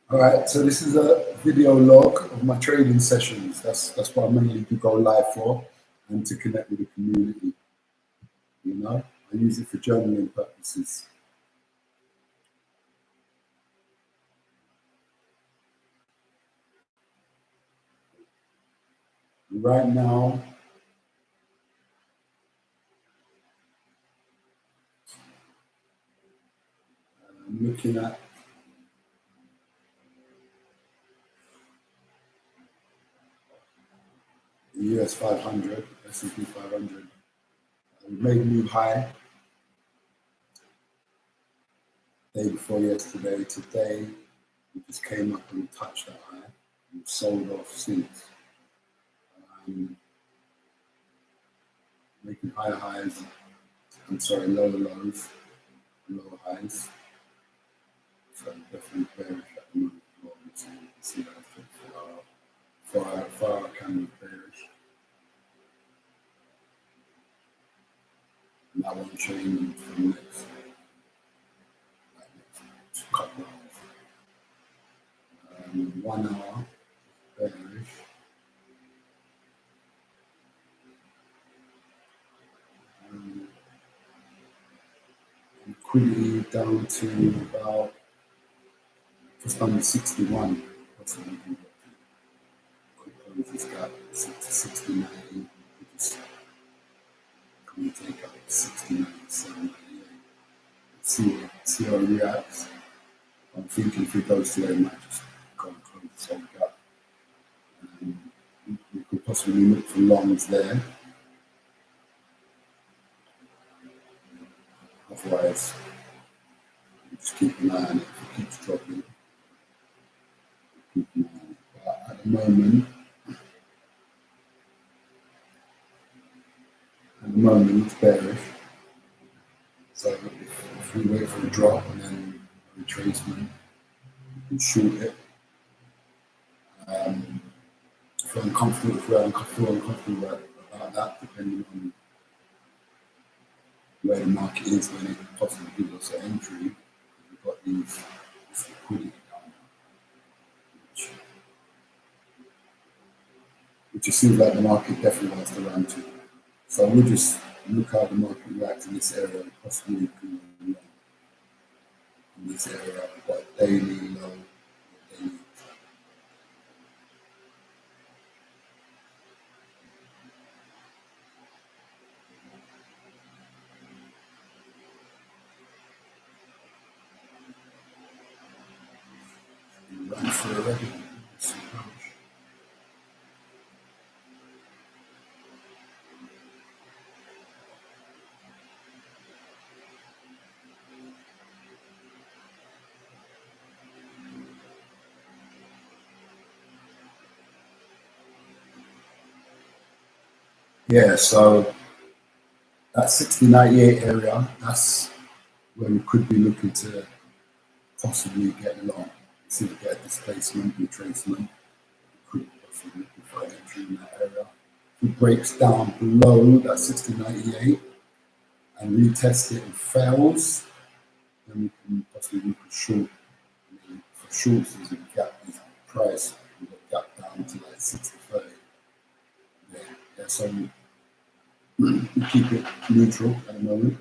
All right, so this is a video log of my trading sessions. That's what I mainly do go live for, and to connect with the community. You know, I use it for journaling purposes. Right now, I'm looking at the US500, S&P 500. We made a new high day before yesterday. Today, we just came up and touched that high. We've sold off since. Making higher highs, lower lows, lower highs. So definitely bearish at the moment. You can see that far kind of bearish. And that won't change for the next couple of hours. 1 hour bearish. Liquidity down to about just under 61. Possibly close this gap to 69. Just come and take out 69, 78. See how it reacts. I'm thinking if it goes today, it might just go and close this whole gap. We could possibly look for longs there. Otherwise, just keep an eye on it. If it keeps dropping, keep an eye on it. But at the moment it's bearish. So if we wait for a drop and then a retracement, we can short it. If we're uncomfortable about that, depending on where the market is when it possibly gives us an entry, we've got this liquidity down there, which it seems like the market definitely wants to run to. So we'll just look how the market reacts in this area, and possibly in this area, we've got a daily low, daily. Run for already. Yeah, so that 6098 area, that's where we could be looking to possibly get long. See if we get a displacement, retracement. We could possibly look for an entry in that area. If it breaks down below that 6098 and retest it and fails, then we can possibly look at short. And for shorts, there's a gap in price. We've got a gap down to like 60.30. Yeah, so we keep it neutral at the moment.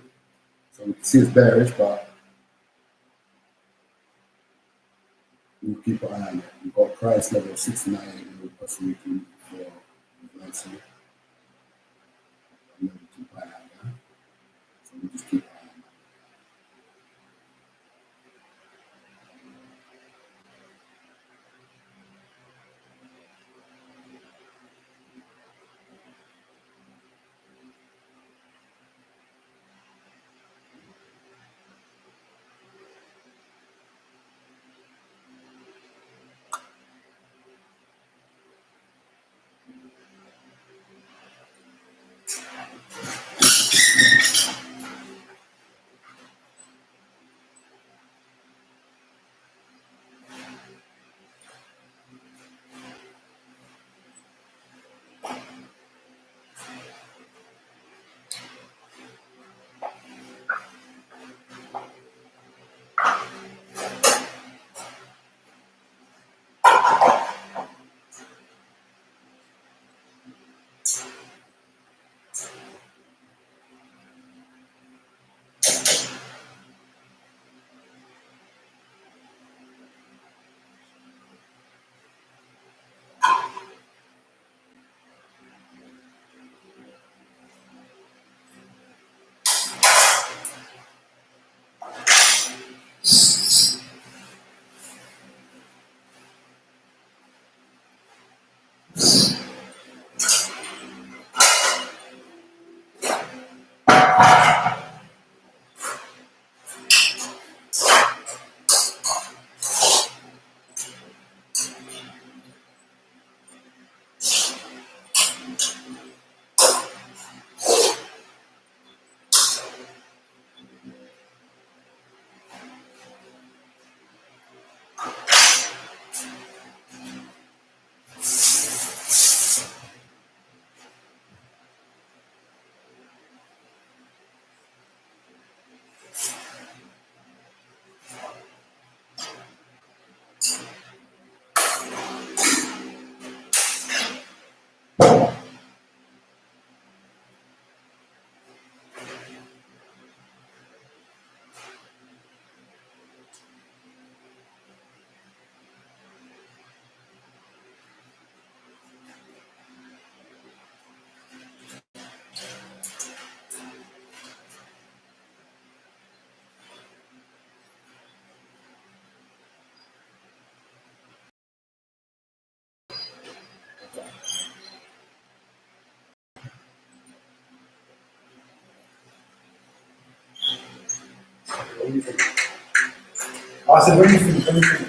So we can see it's bearish, but we'll keep an eye on it. We've got a price level of 69, and we'll possibly do for reversal. And then we keep an eye on that. So we just keep an eye on that. What do you think? I said, what do you think? What do you think?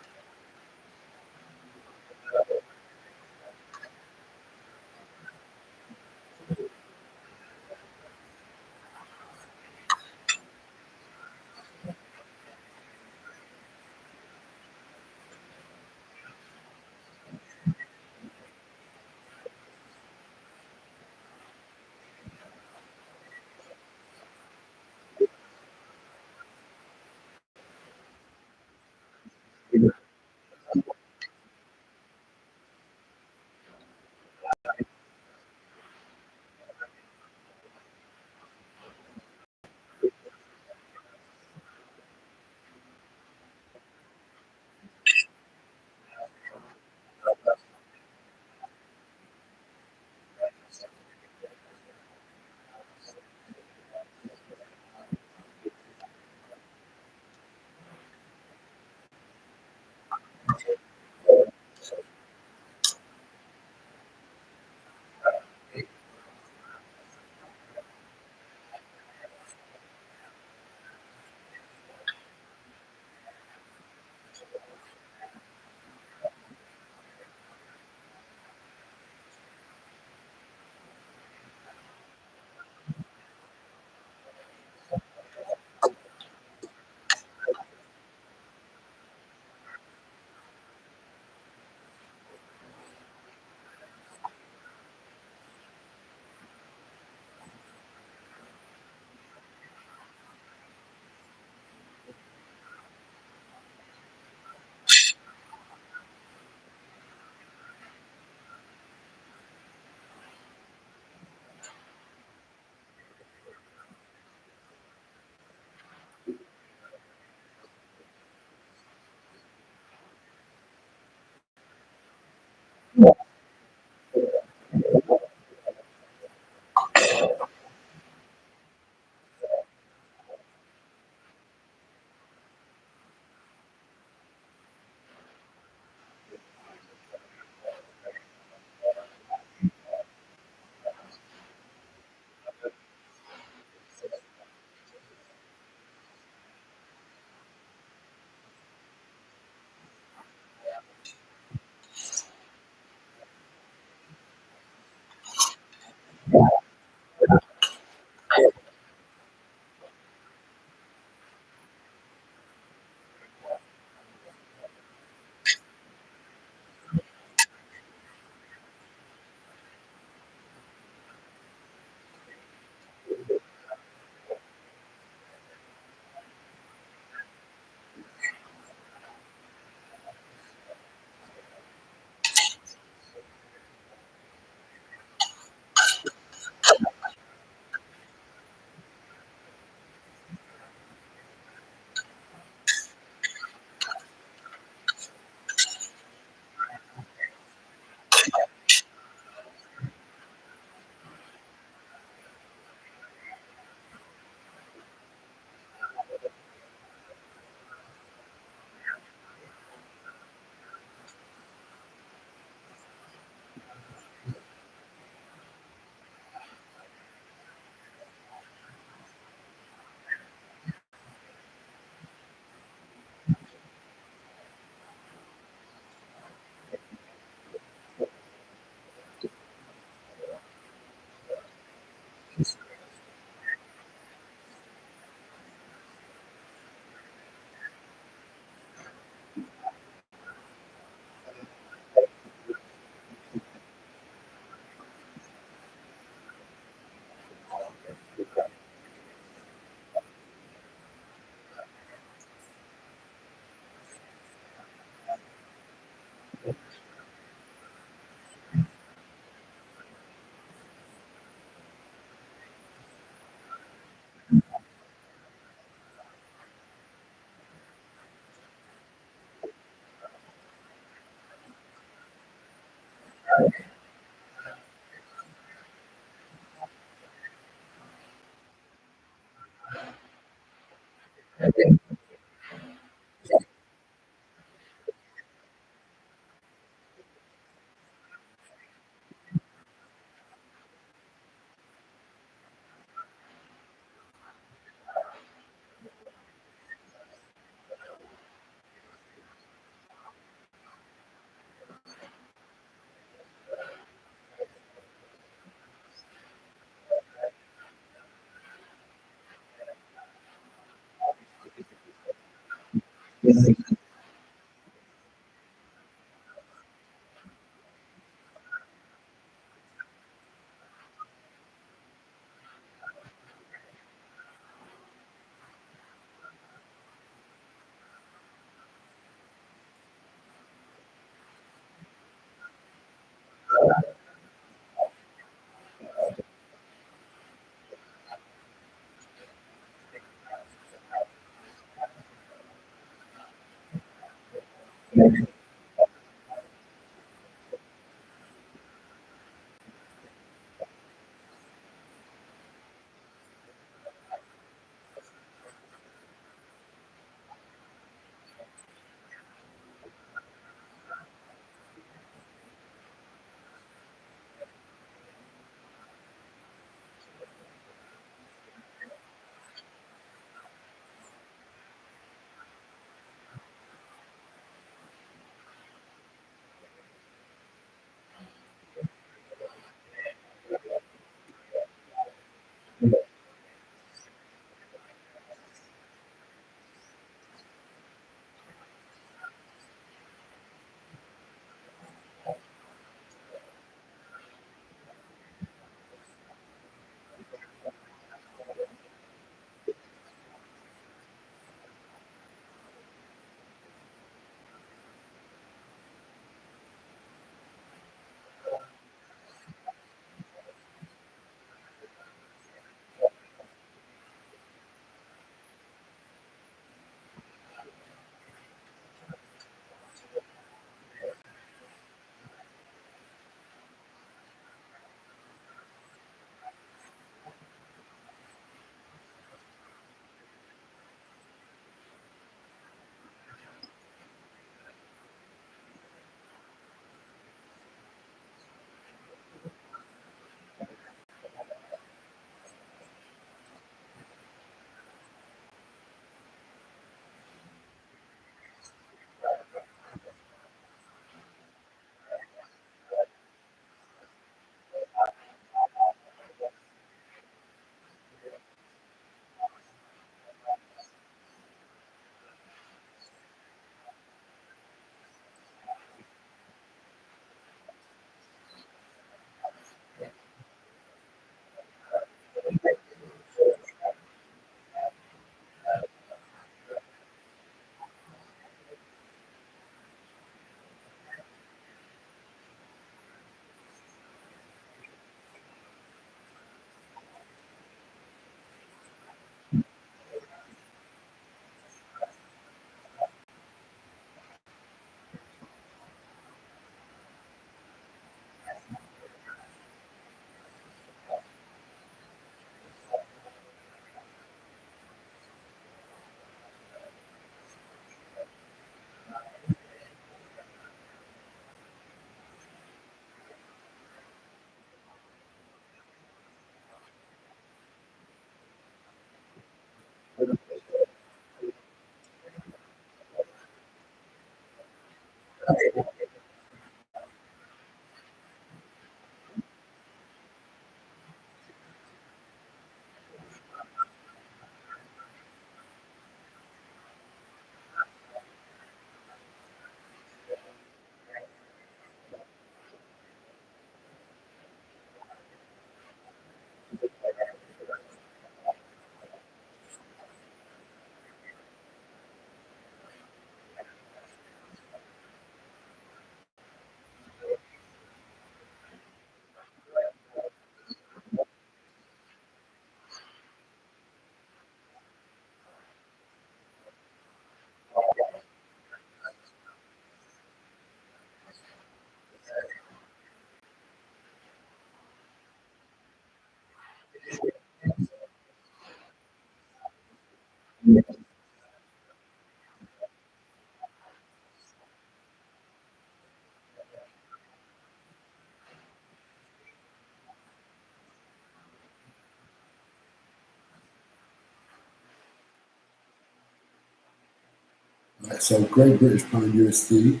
Right, so Great British Pound USD,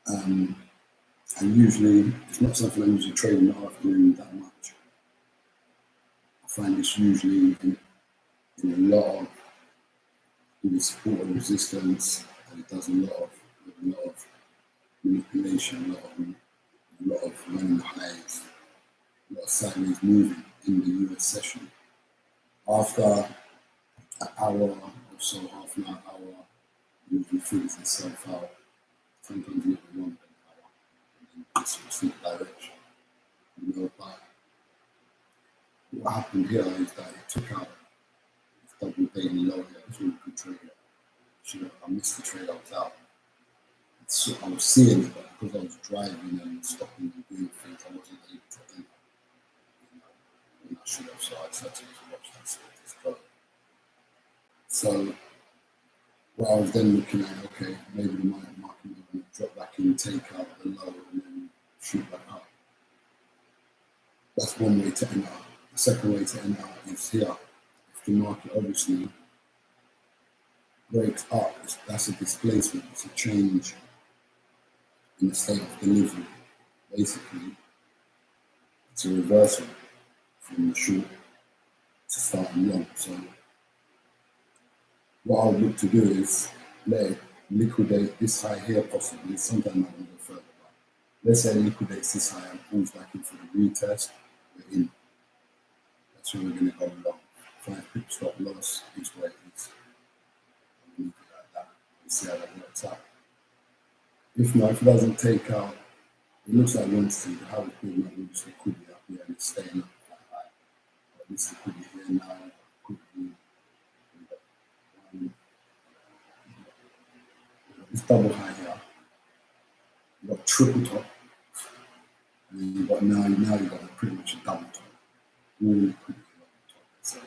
and usually it's not something I'm usually trading the afternoon that much. I find this usually in a lot of support and resistance, and it does a lot of manipulation, a lot of running highs, a lot of sideways moving in the US session. After an hour or so, half an hour, usually figures itself out, sometimes a little bit longer than an hour, and then it's in direction. But what happened here is that it took out its double daily low here. It was a really good trade. I missed the trade, I was out. So I was seeing it, but because I was driving and stopping and doing things, I wasn't able to enter. And I should have, so I decided to watch that space go. So what I was then looking at, okay, maybe the market may want to drop back in, take out the low, and then shoot back up. That's one way to enter. The second way to enter is here. If the market obviously breaks up, that's a displacement, it's a change in the state of delivery. Basically, it's a reversal from the short to starting long. So what I would look to do is let it liquidate this high here possibly. Sometimes I will go further, but let's say it liquidates this high and pulls back in for the retest. We're in. That's where we're going to go long. 5 pip stop loss is where it is. Leave it like that and see how that works out. If not, if it doesn't take out, it looks like it wants to. The how it's building up this liquidity up here and it's staying up quite high. But this liquidity here now could be this double high here. You've got a triple top, and then you've got now you've got pretty much a double top. All liquidity on the top. So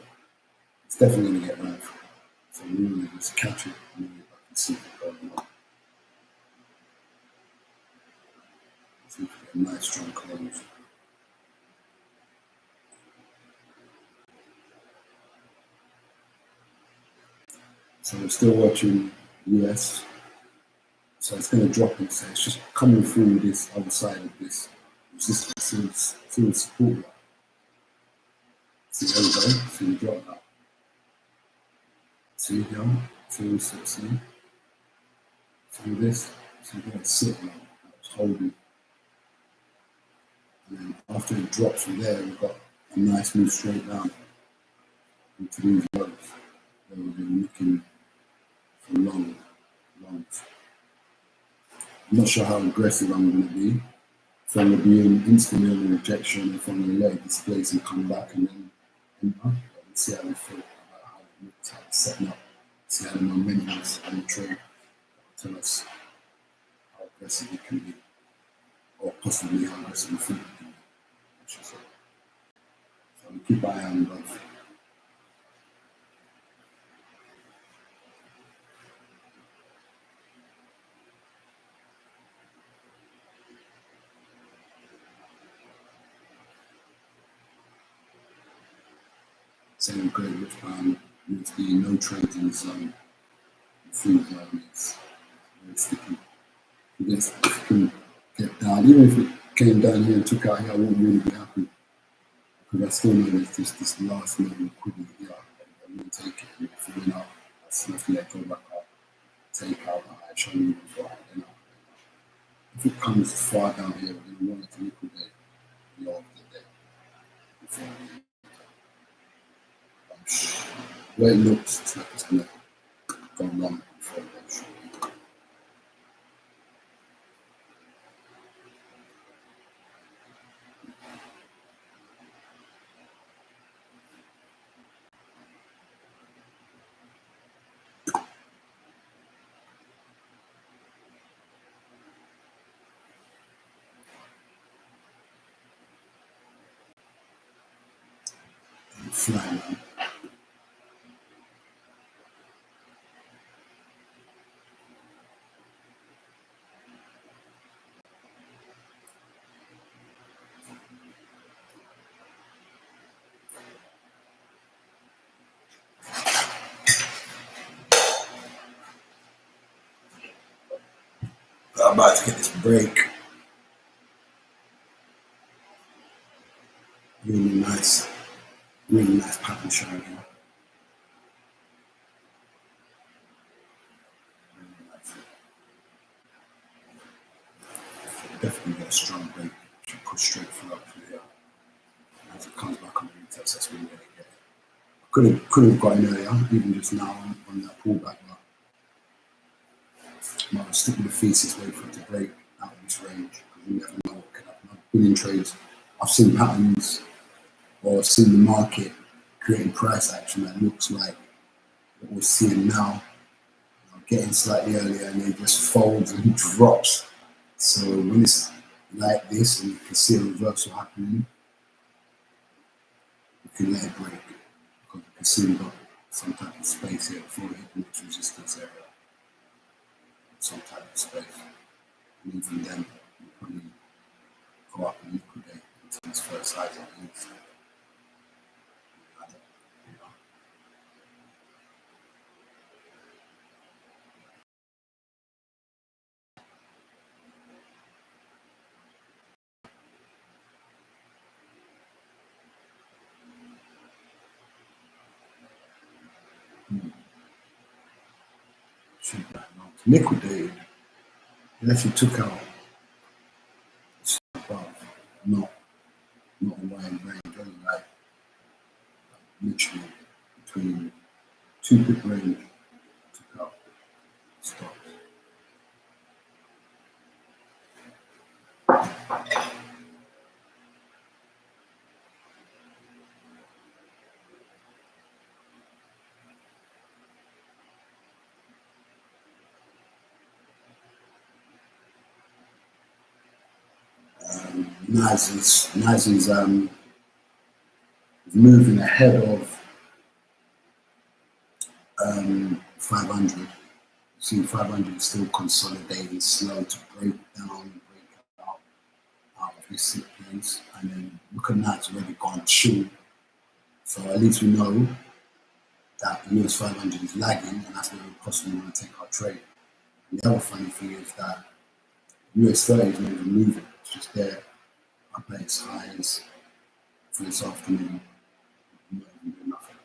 it's definitely going to get right. So we want to just catch it and then I can see it going on. See if we get a nice strong close. So we're still watching US. So it's going to drop it. So it's just coming through this other side of this resistance, still support. See, there we go. See the drop now. See here. See this. See where it's sitting on. It's holding. And then after it drops from there, we've got a nice move straight down into these lows. Then we've been looking for longs. I'm not sure how aggressive I'm going to be. If I'm going to be in instant rejection, if I'm going to let it displace and come back and then let's see how we feel about how it looks, how it's setting up, see how the momentum is on the trade, tell us how aggressive it can be, or possibly how aggressive we think it can be, I should say. So we keep an eye on both. Same Great British Pound, USD, no trades in the zone. The food zone is very sticky. If it can get down, even if it came down here and took out here, I wouldn't really be happy. Because I still know there's just this last little liquidity here. I wouldn't take it. And if it went up, I still let it go back up, take out the high, show me before I went up. If it comes far down here, we're going to want it to liquidate the low of the day before we where it looks, it's like it's going to go long before it goes short. Fly now. about to get this break. Really nice pattern showing here. Definitely get a strong break. Should push straight through up through here. As it comes back on the retest, that's when you really get it. Could have got in earlier, even just now on that pullback, but I'll stick with the thesis, wait for it to break out of this range, because you never know what can happen. I've been in trades, I've seen patterns or seen the market creating price action that looks like what we're seeing now, getting slightly earlier, and it just folds and drops. So when it's like this and you can see a reversal happening, you can let it break, because you can see we've got some type of space here before we hit the next resistance area. Some type of space. And even then, we'll probably go up and liquidate into this first size at least. Liquidated. It actually took out above, not a wide range, only like literally between 2 pip range, took out stops. Nas is moving ahead of 500. See, 500 is still consolidating, slow to break out of this sick place. And then look at Nas already gone chill. So at least we know that the US500 is lagging, and that's where we possibly want to take our trade. And the other funny thing is that US30 is not even moving. It's just there up at its highs for this afternoon. Not even doing nothing.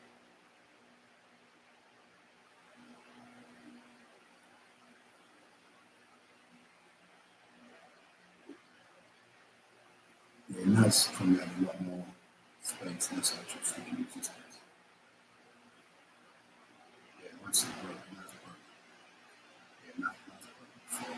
Yeah, nice from there, a lot more space and such of sticking resistance. Yeah, once it broke, nice broke. Yeah, nice broke before.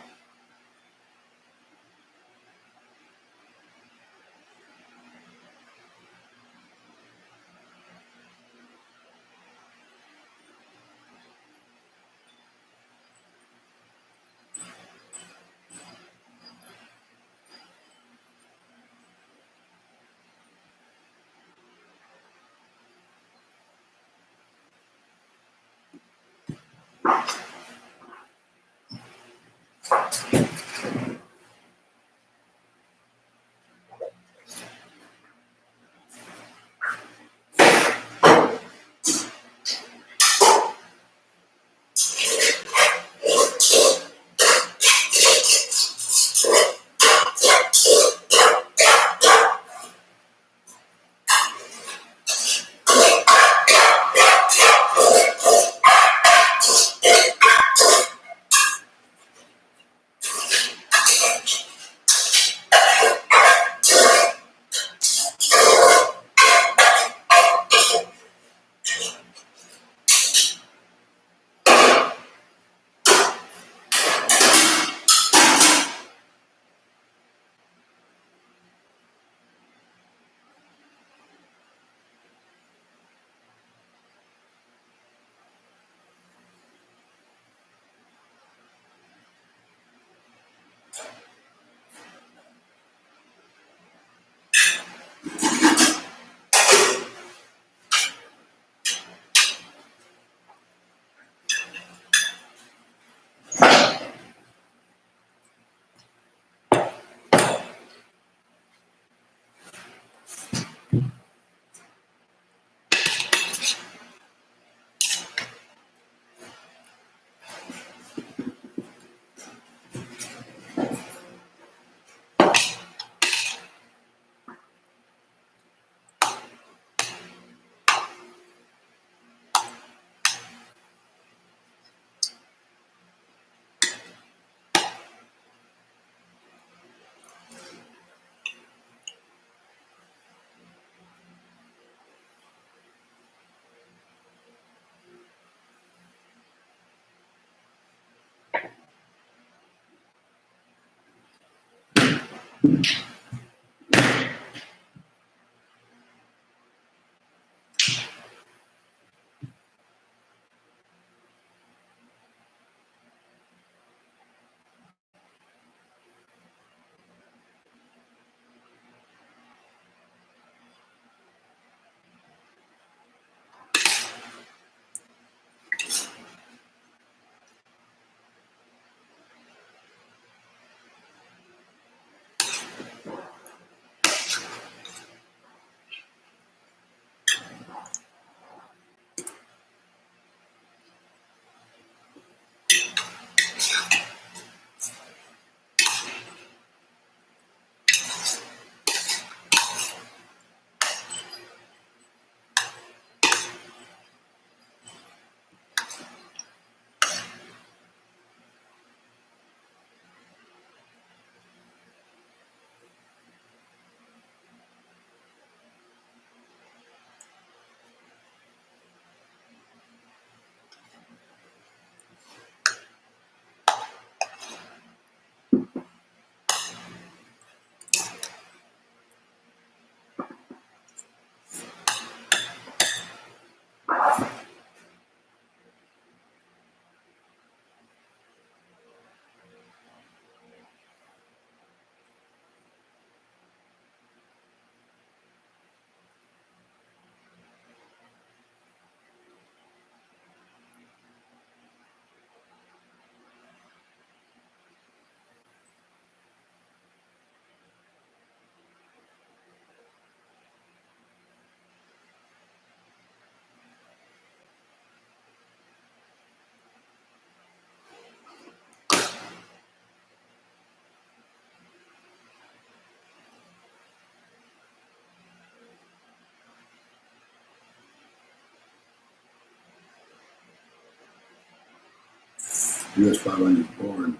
US500 boring.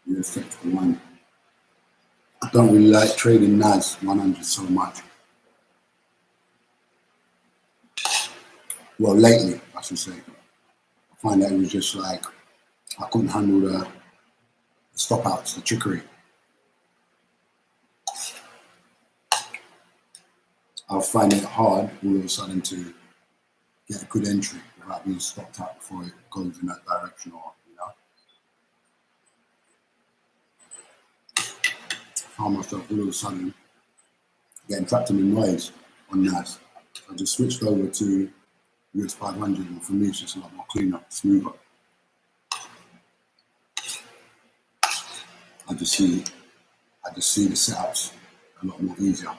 US61. I don't really like trading NAS 100 so much. Well, lately, I should say. I find that it was just like, I couldn't handle the stop outs, the trickery. I'll find it hard all of a sudden to get a good entry without being stopped out before it goes in that direction, or, you know. I found myself all of a sudden getting trapped in the noise on NAS. I just switched over to US500, and for me it's just a lot more cleaner, smoother. I just see the setups a lot more easier.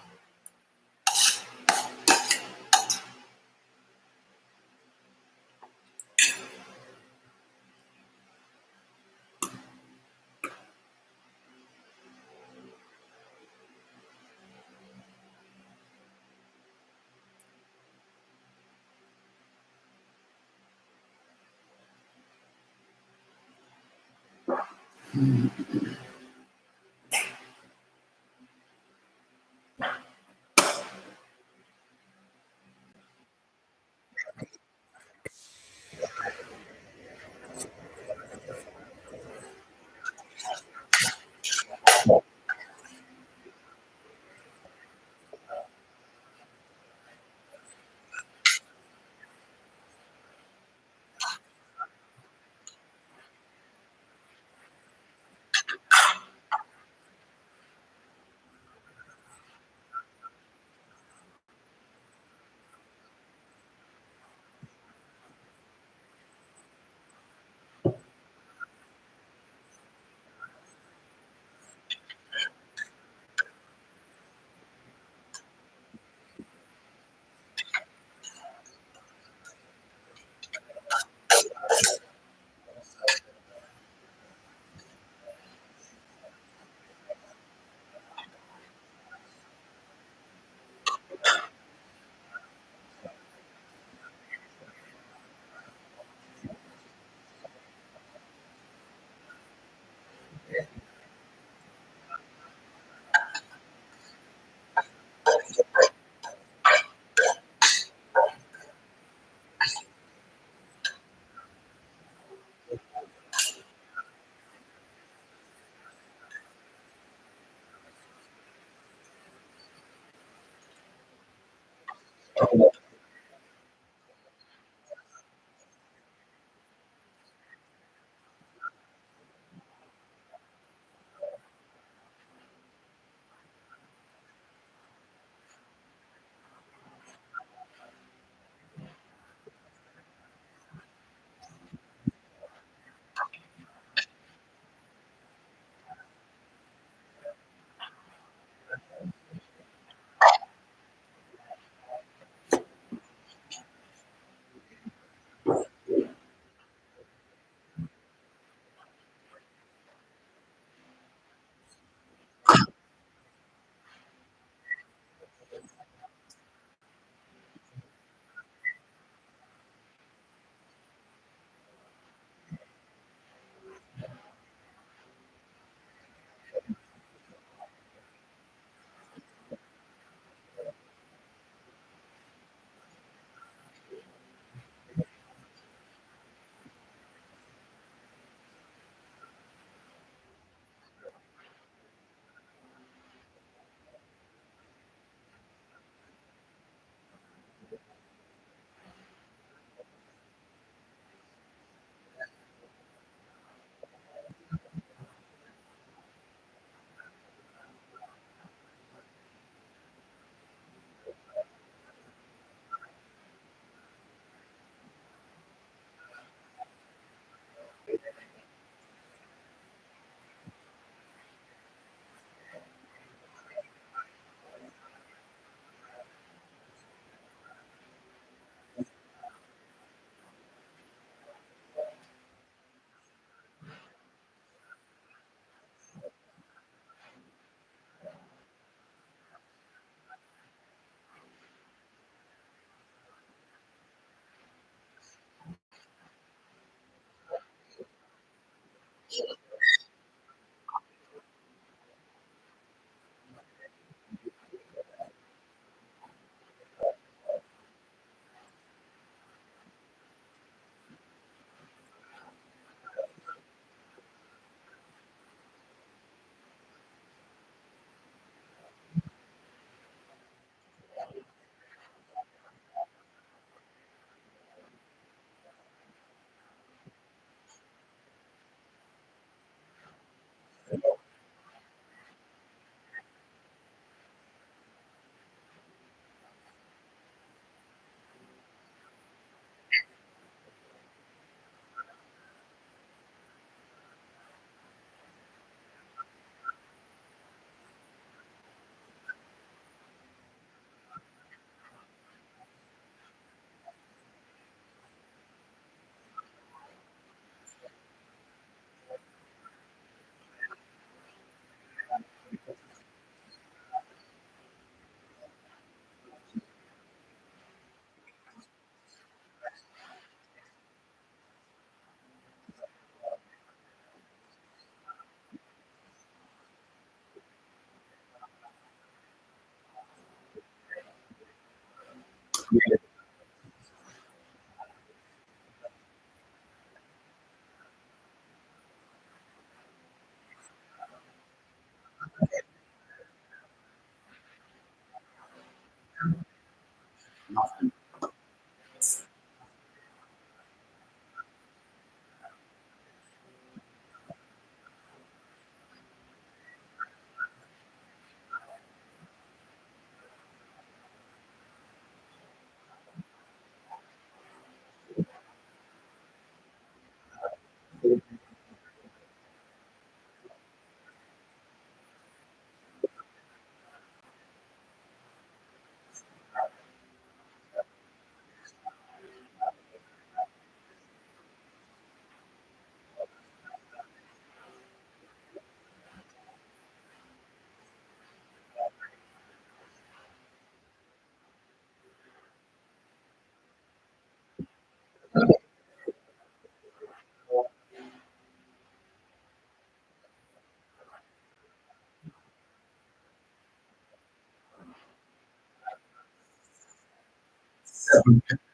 Nothing.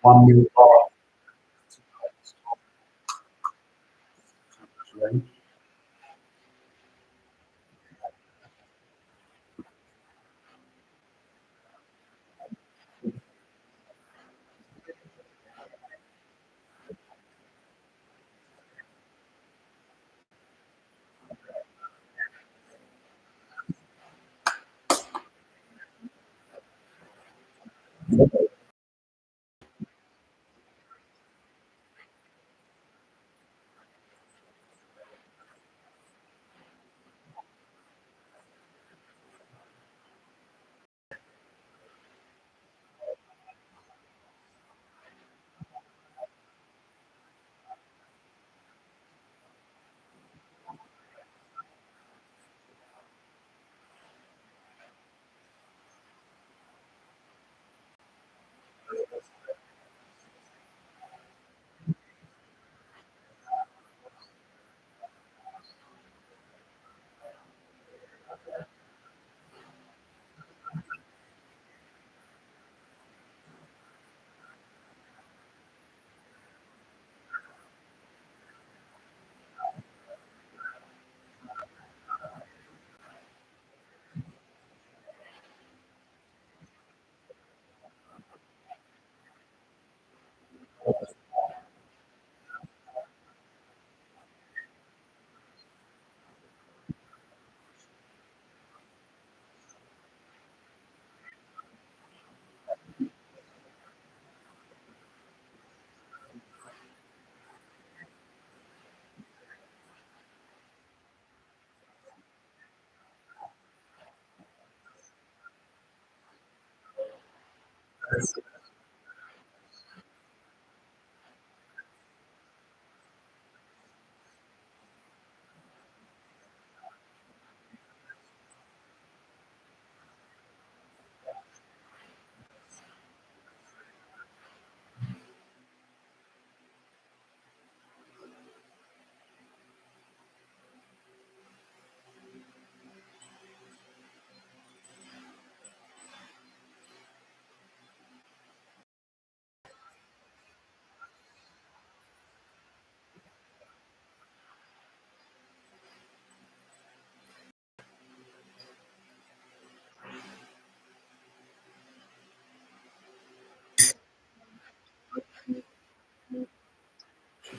1 mil bar range.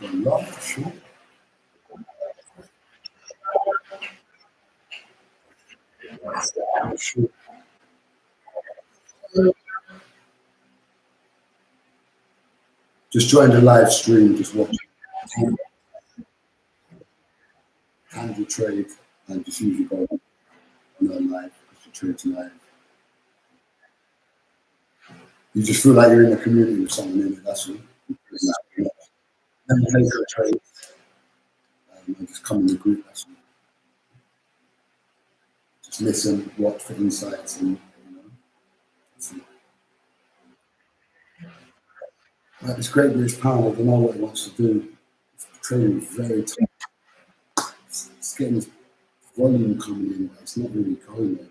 A lot, sure. Sure. Just join the live stream, just watch handle trade and just usually go on live, just trade to live. You just feel like you're in a community with someone in it, that's all. Then take a trade and just come in the group, that's all. Just listen, watch for insights and that's it. Like this Great British Pound, I don't know what it wants to do. It's trading very tough. It's getting this volume coming in, but it's not really going there.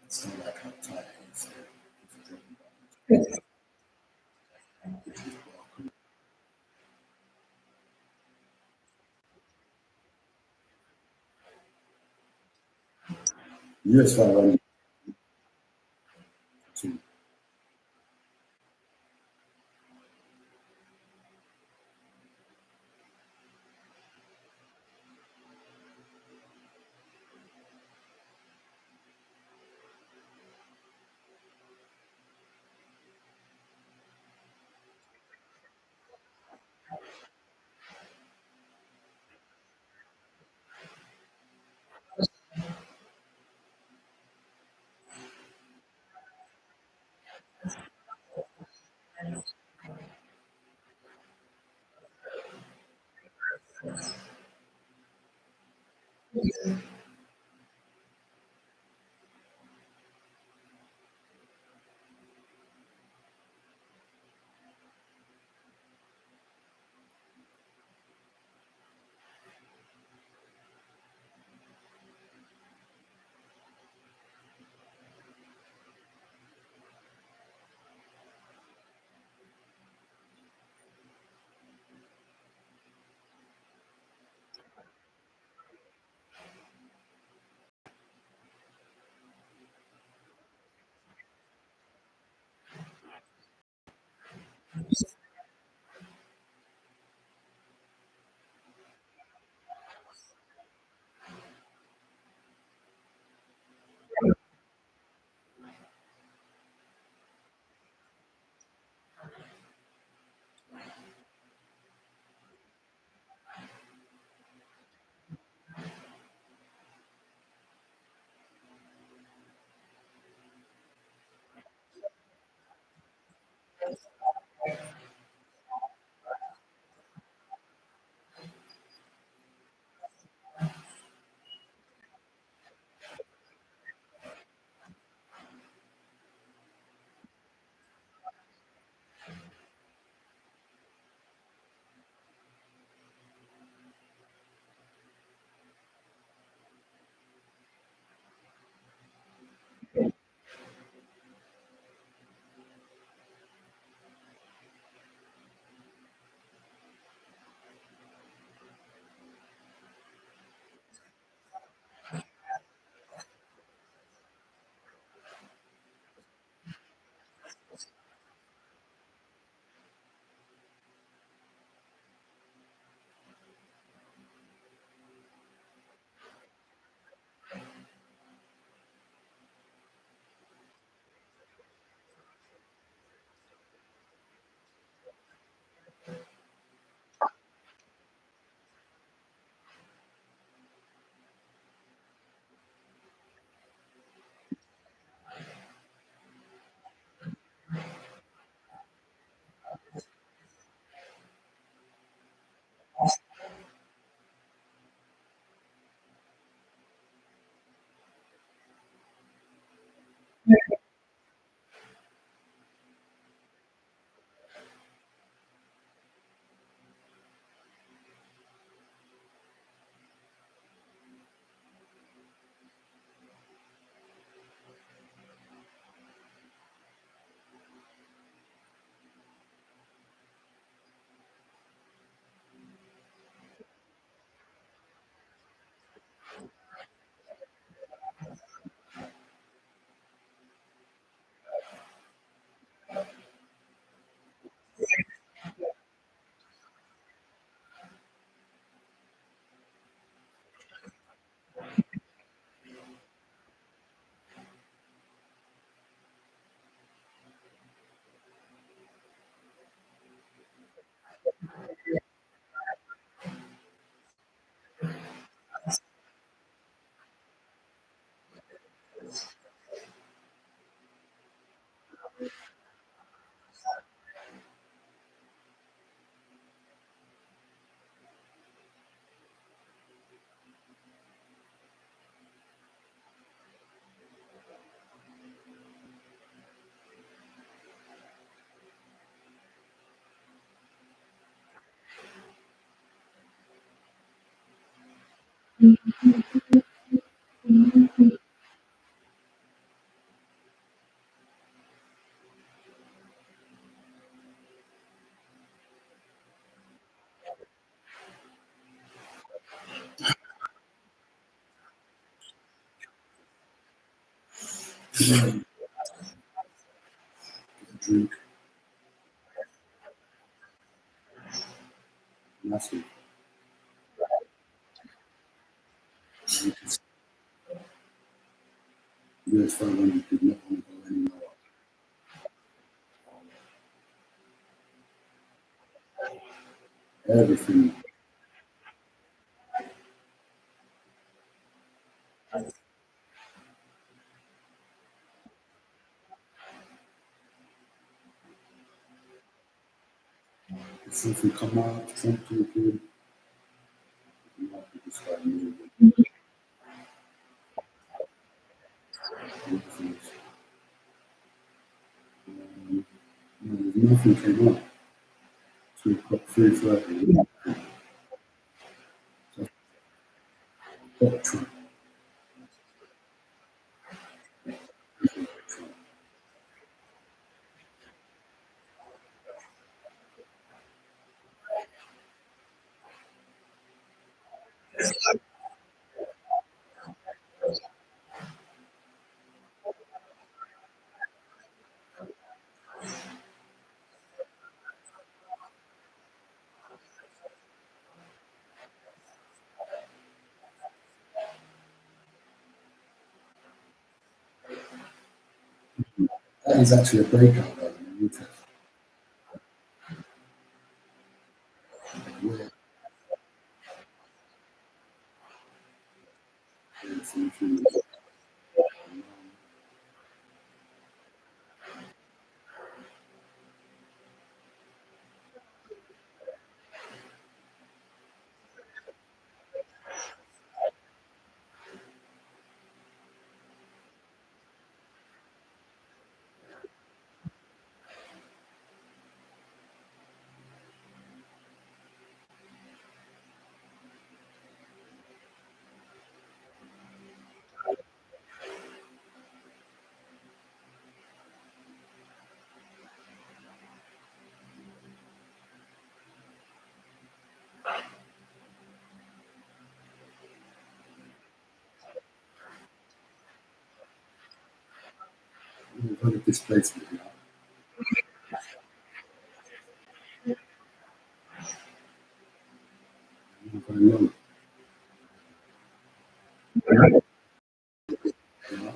It's not like tight it is. It's US500 too. Get a drink. Massive. US500 did not want to go anywhere. Everything. If something come out, Trump talking, the market just start moving. Everything is- no, there's nothing came out. 2 o'clock, 3:30. So, fuck Trump. That is actually a breakout though, in the retest. Where it's influence. We've had a displacement now. Not very long. Yeah,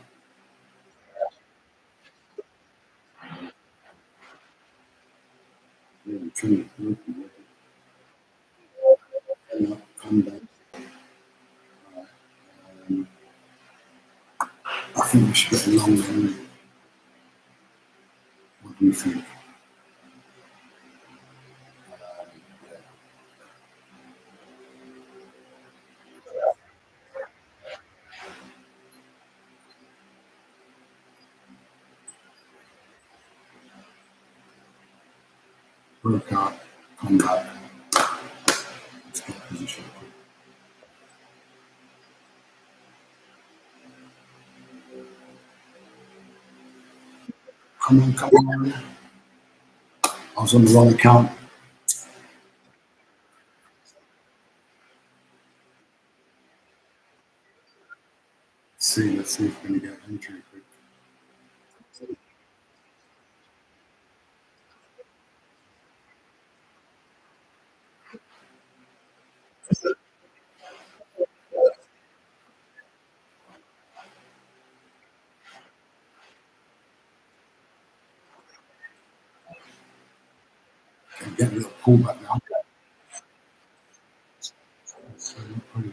yeah, I'm trying to work with it. Come back. Um, I think we should get along anyway. What do you think? Work out, come back, let's get position. Come on, come on. I was on the wrong account. Let's see if we're going to get entry quick. Can get a little pullback now. So probably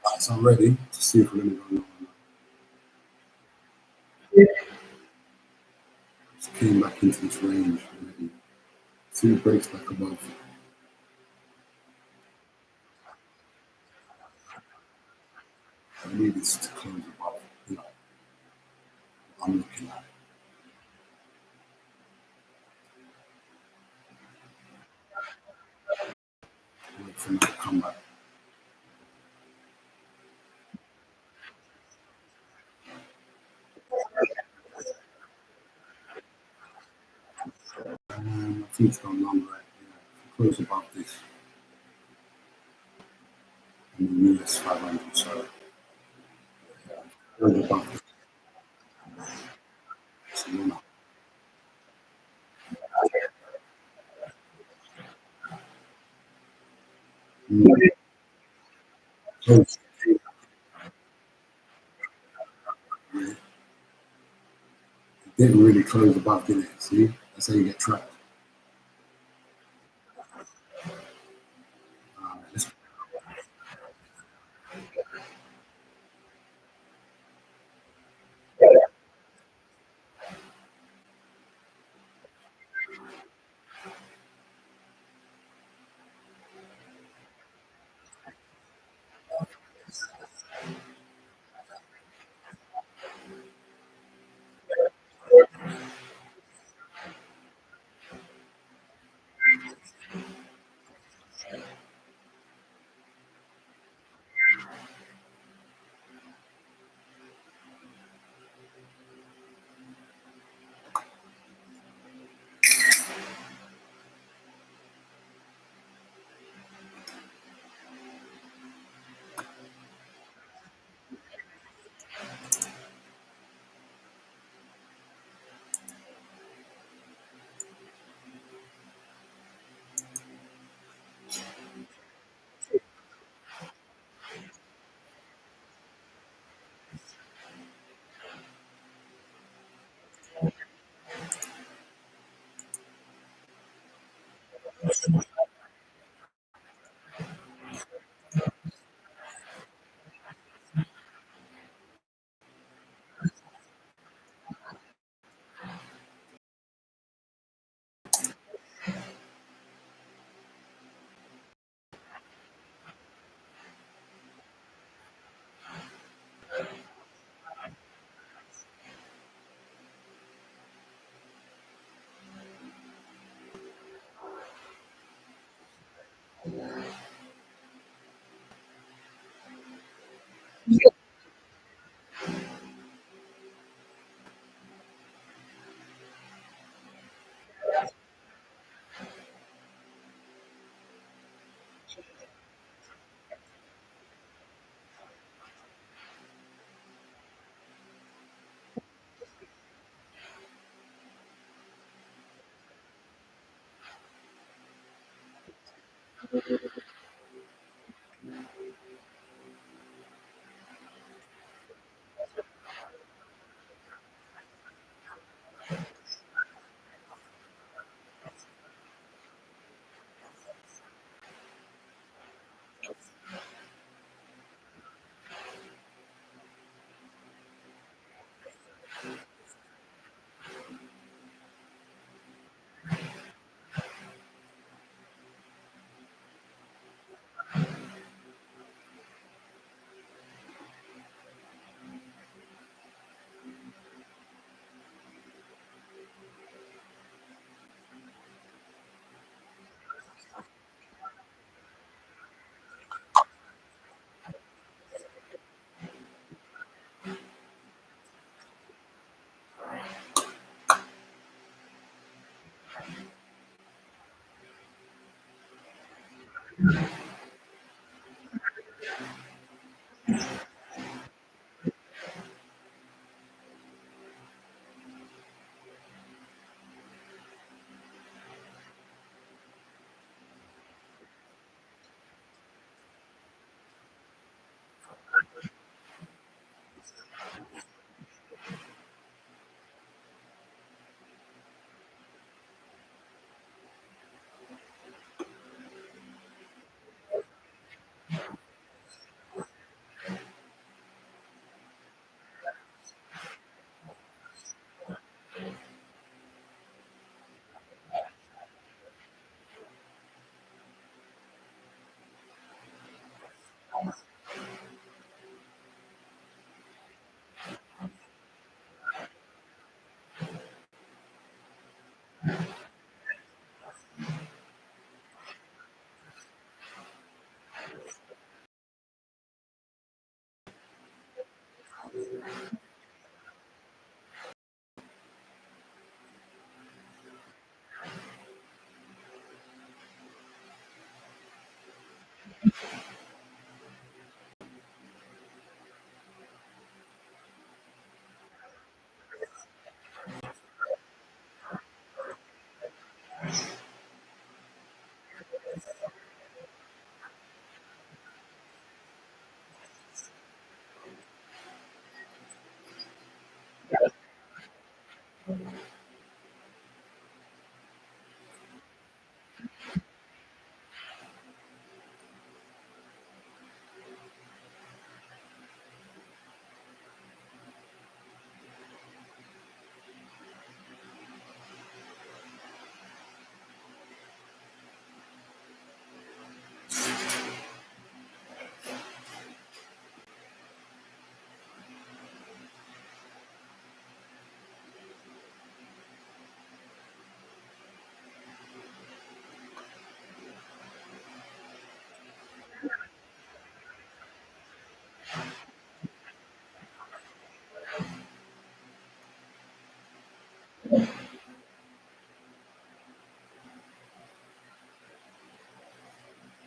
that's already to see if we're going to go low or not. Just came back into this range already. See it breaks back above. I need this to close above. You know, I'm looking at it. Wait for it to come back. I think it's gone long right. Yeah. Close above this. And the US500, so close above this. Mm. So it didn't really close above, did it? See, that's how you get trapped. Let's-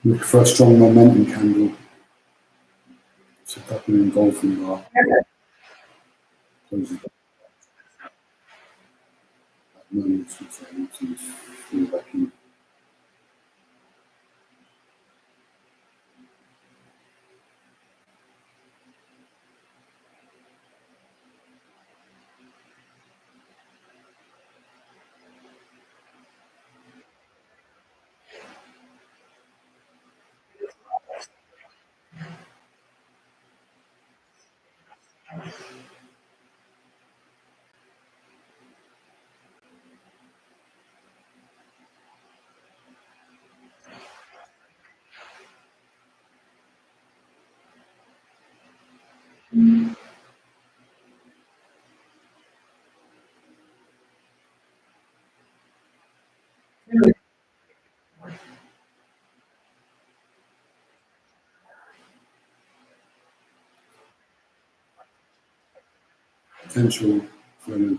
Look for a strong momentum candle. Set up an engulfing bar. Close it up. At moments, it's able to fall back in. Potential for an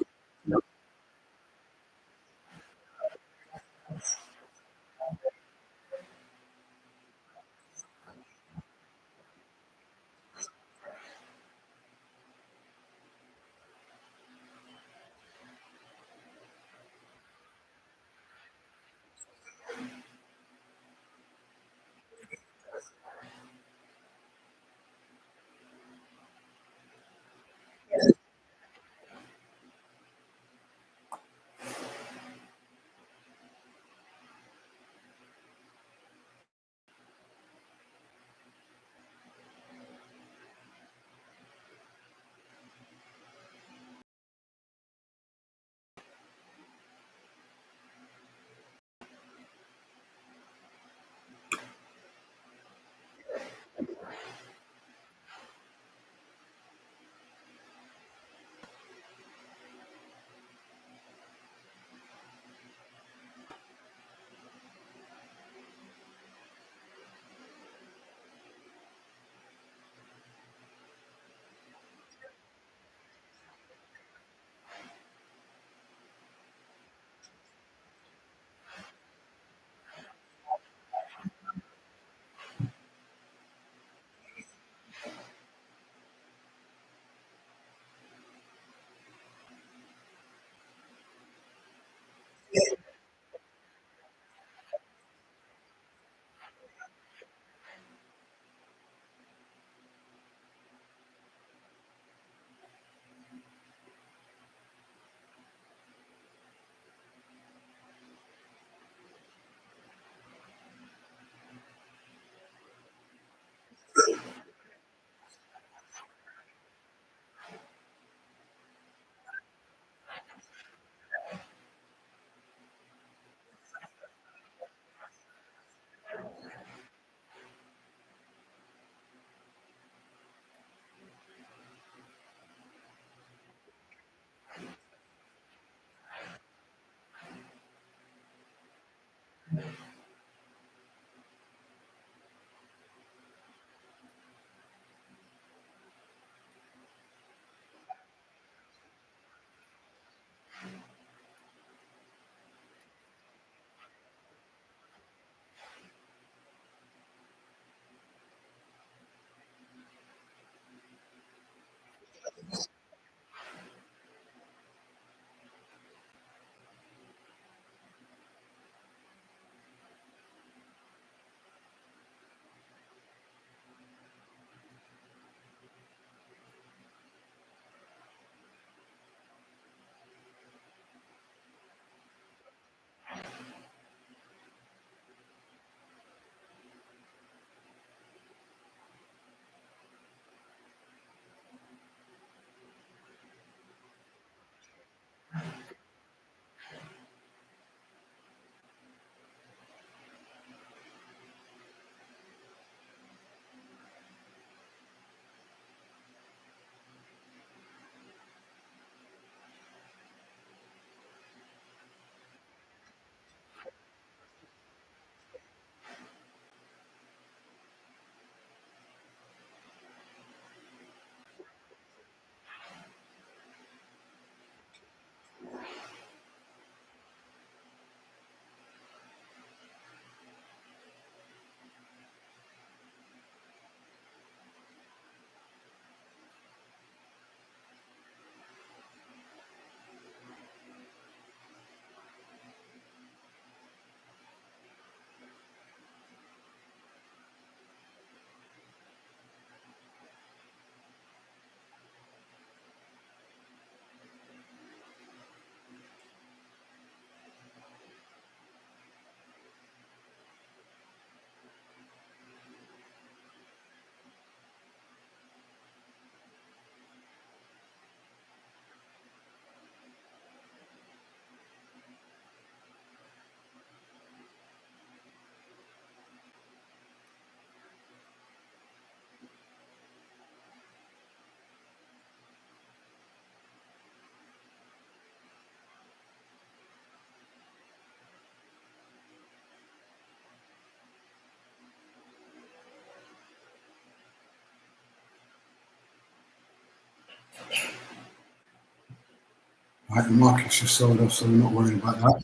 Right, the market's just sold off, so we're not worrying about that.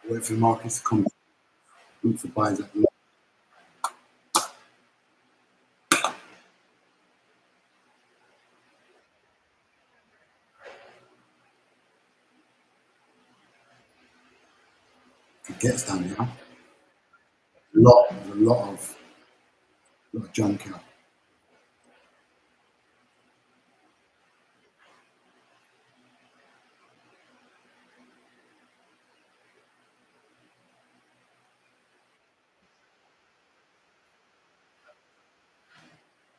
Wait for the markets to come. Look for buys at the it gets down here. There's a lot of junk here.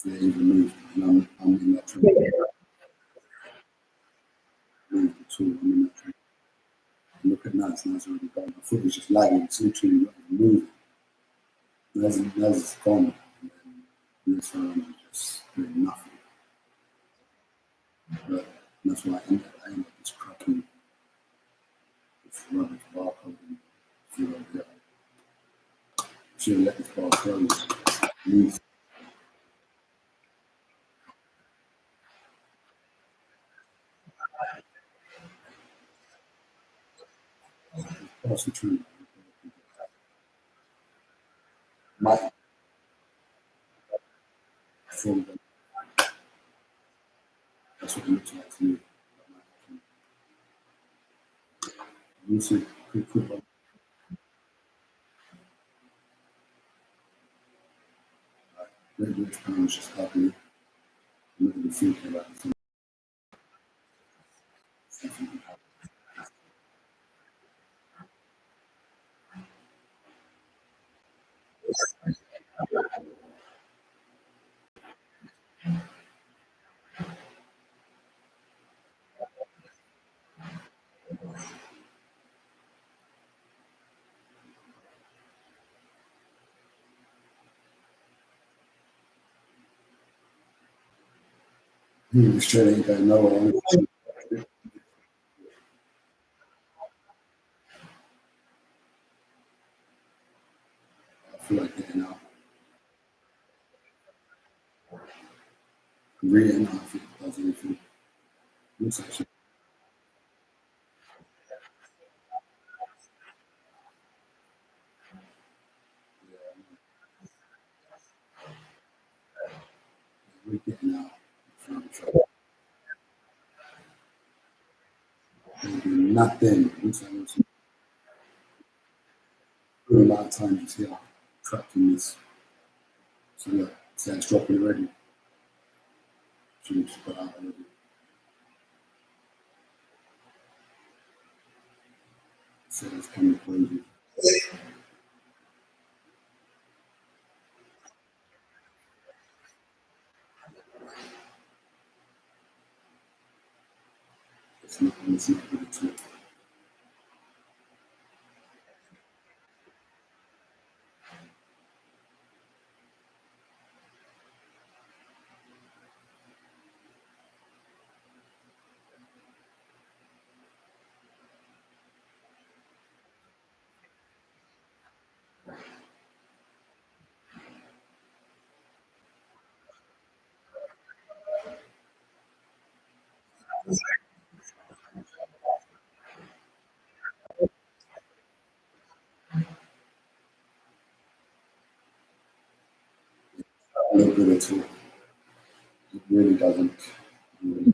Yeah, even moved, and I'm in that trade. Moved the tool, I'm in that trade. Look at Nas, Nas already gone. I thought it was just lagging, it's literally not even moving. Nas is gone, and then US500 just doing nothing. But that's why I ended up just cracking this rubbish barcode and zero there. Should have let this bar close. Move past the tree. Might from them. That's what it looks like to me. We'll see. Quick one. Red West Pound just happening. I'm not even thinking about it. Something could happen. Australia ain't going nowhere. I feel like getting out. Reading, I think it does anything. Looks like shit. We're getting out. Nothing. Looks like it's a lot of time just here, trapped in this. So look, see how it's dropping already. Should have just got out already. So it's coming crazy. It's not good at all. Not good at all. It really doesn't. Really.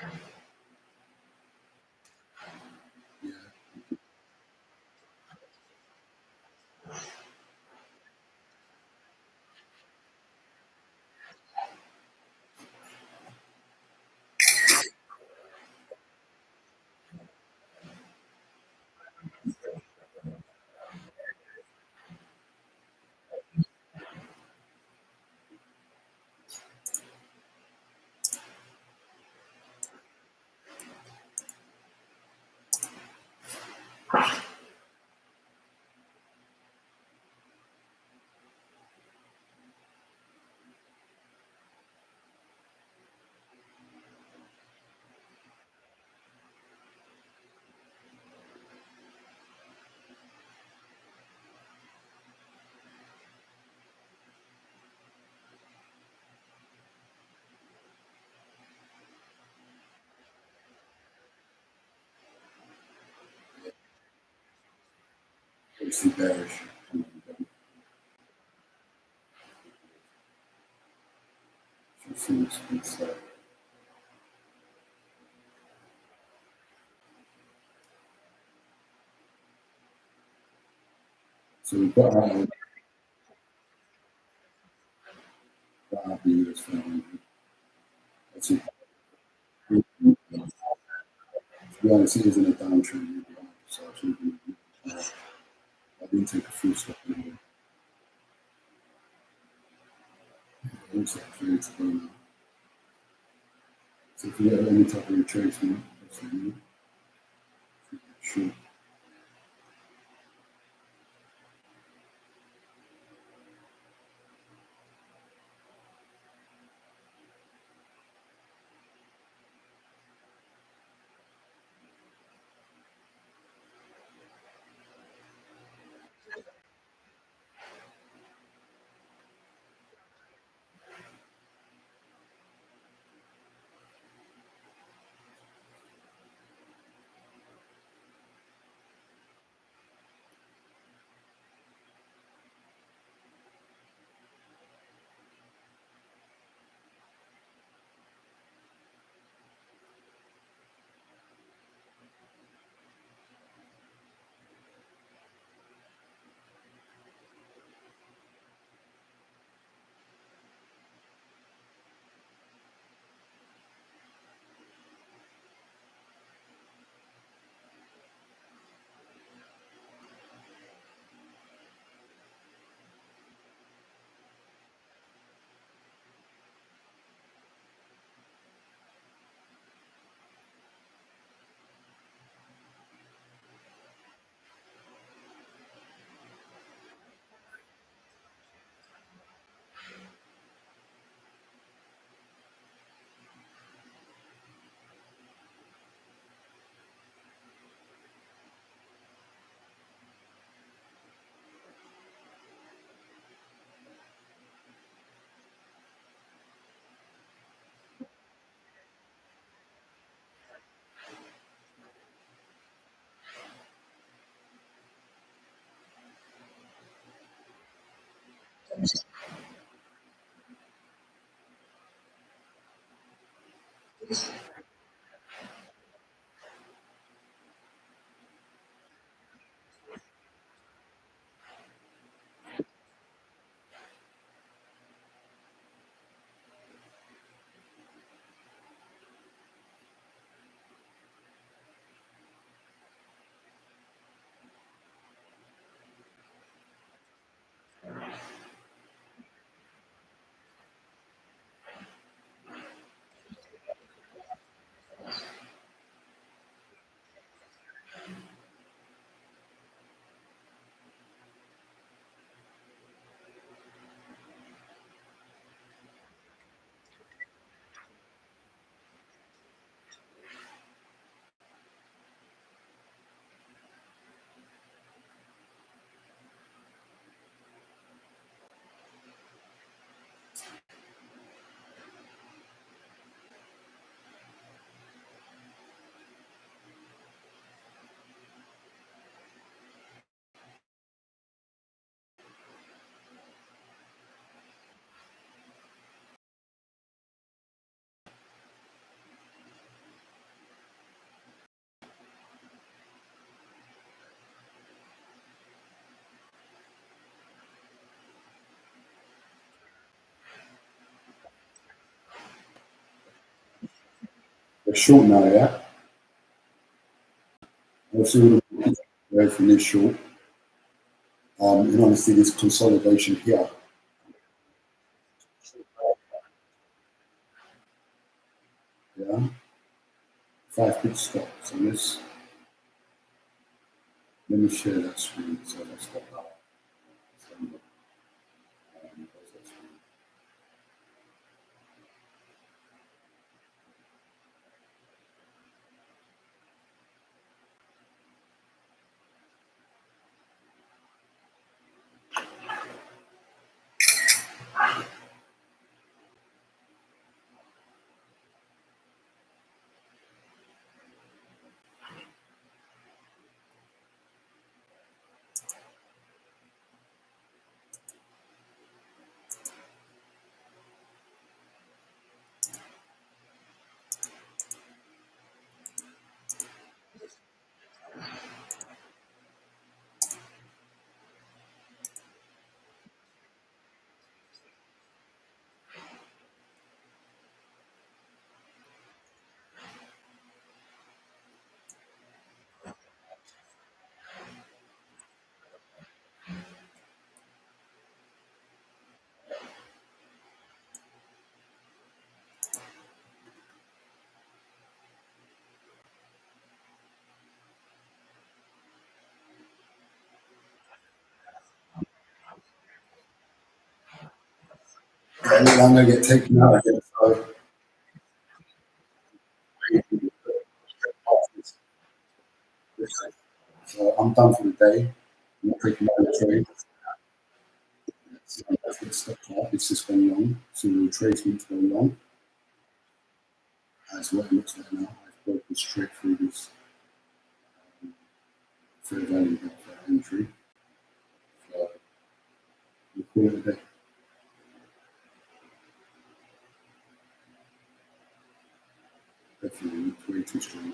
Yeah, obviously bearish. So we've got our the US500. That's it. To be honest, it is in a downtrend. So I didn't take a full stop in there. It looks like clear to go now. So if you get any type of retracement, that's what you sure. short now, yeah. Obviously, all the away from this short. And obviously, this consolidation here. Yeah, 5 pip stops on this. Let me share that screen. So let's stop that. And then I'm going to get taken out again. So I'm done for the day. I'm not taking out the trade. So let's get stopped out. It's just gone long. So the retracement's gone long. That's what it looks like now. I've broken straight through this fair value gap for entry. So we'll call it a day. Definitely way too strong.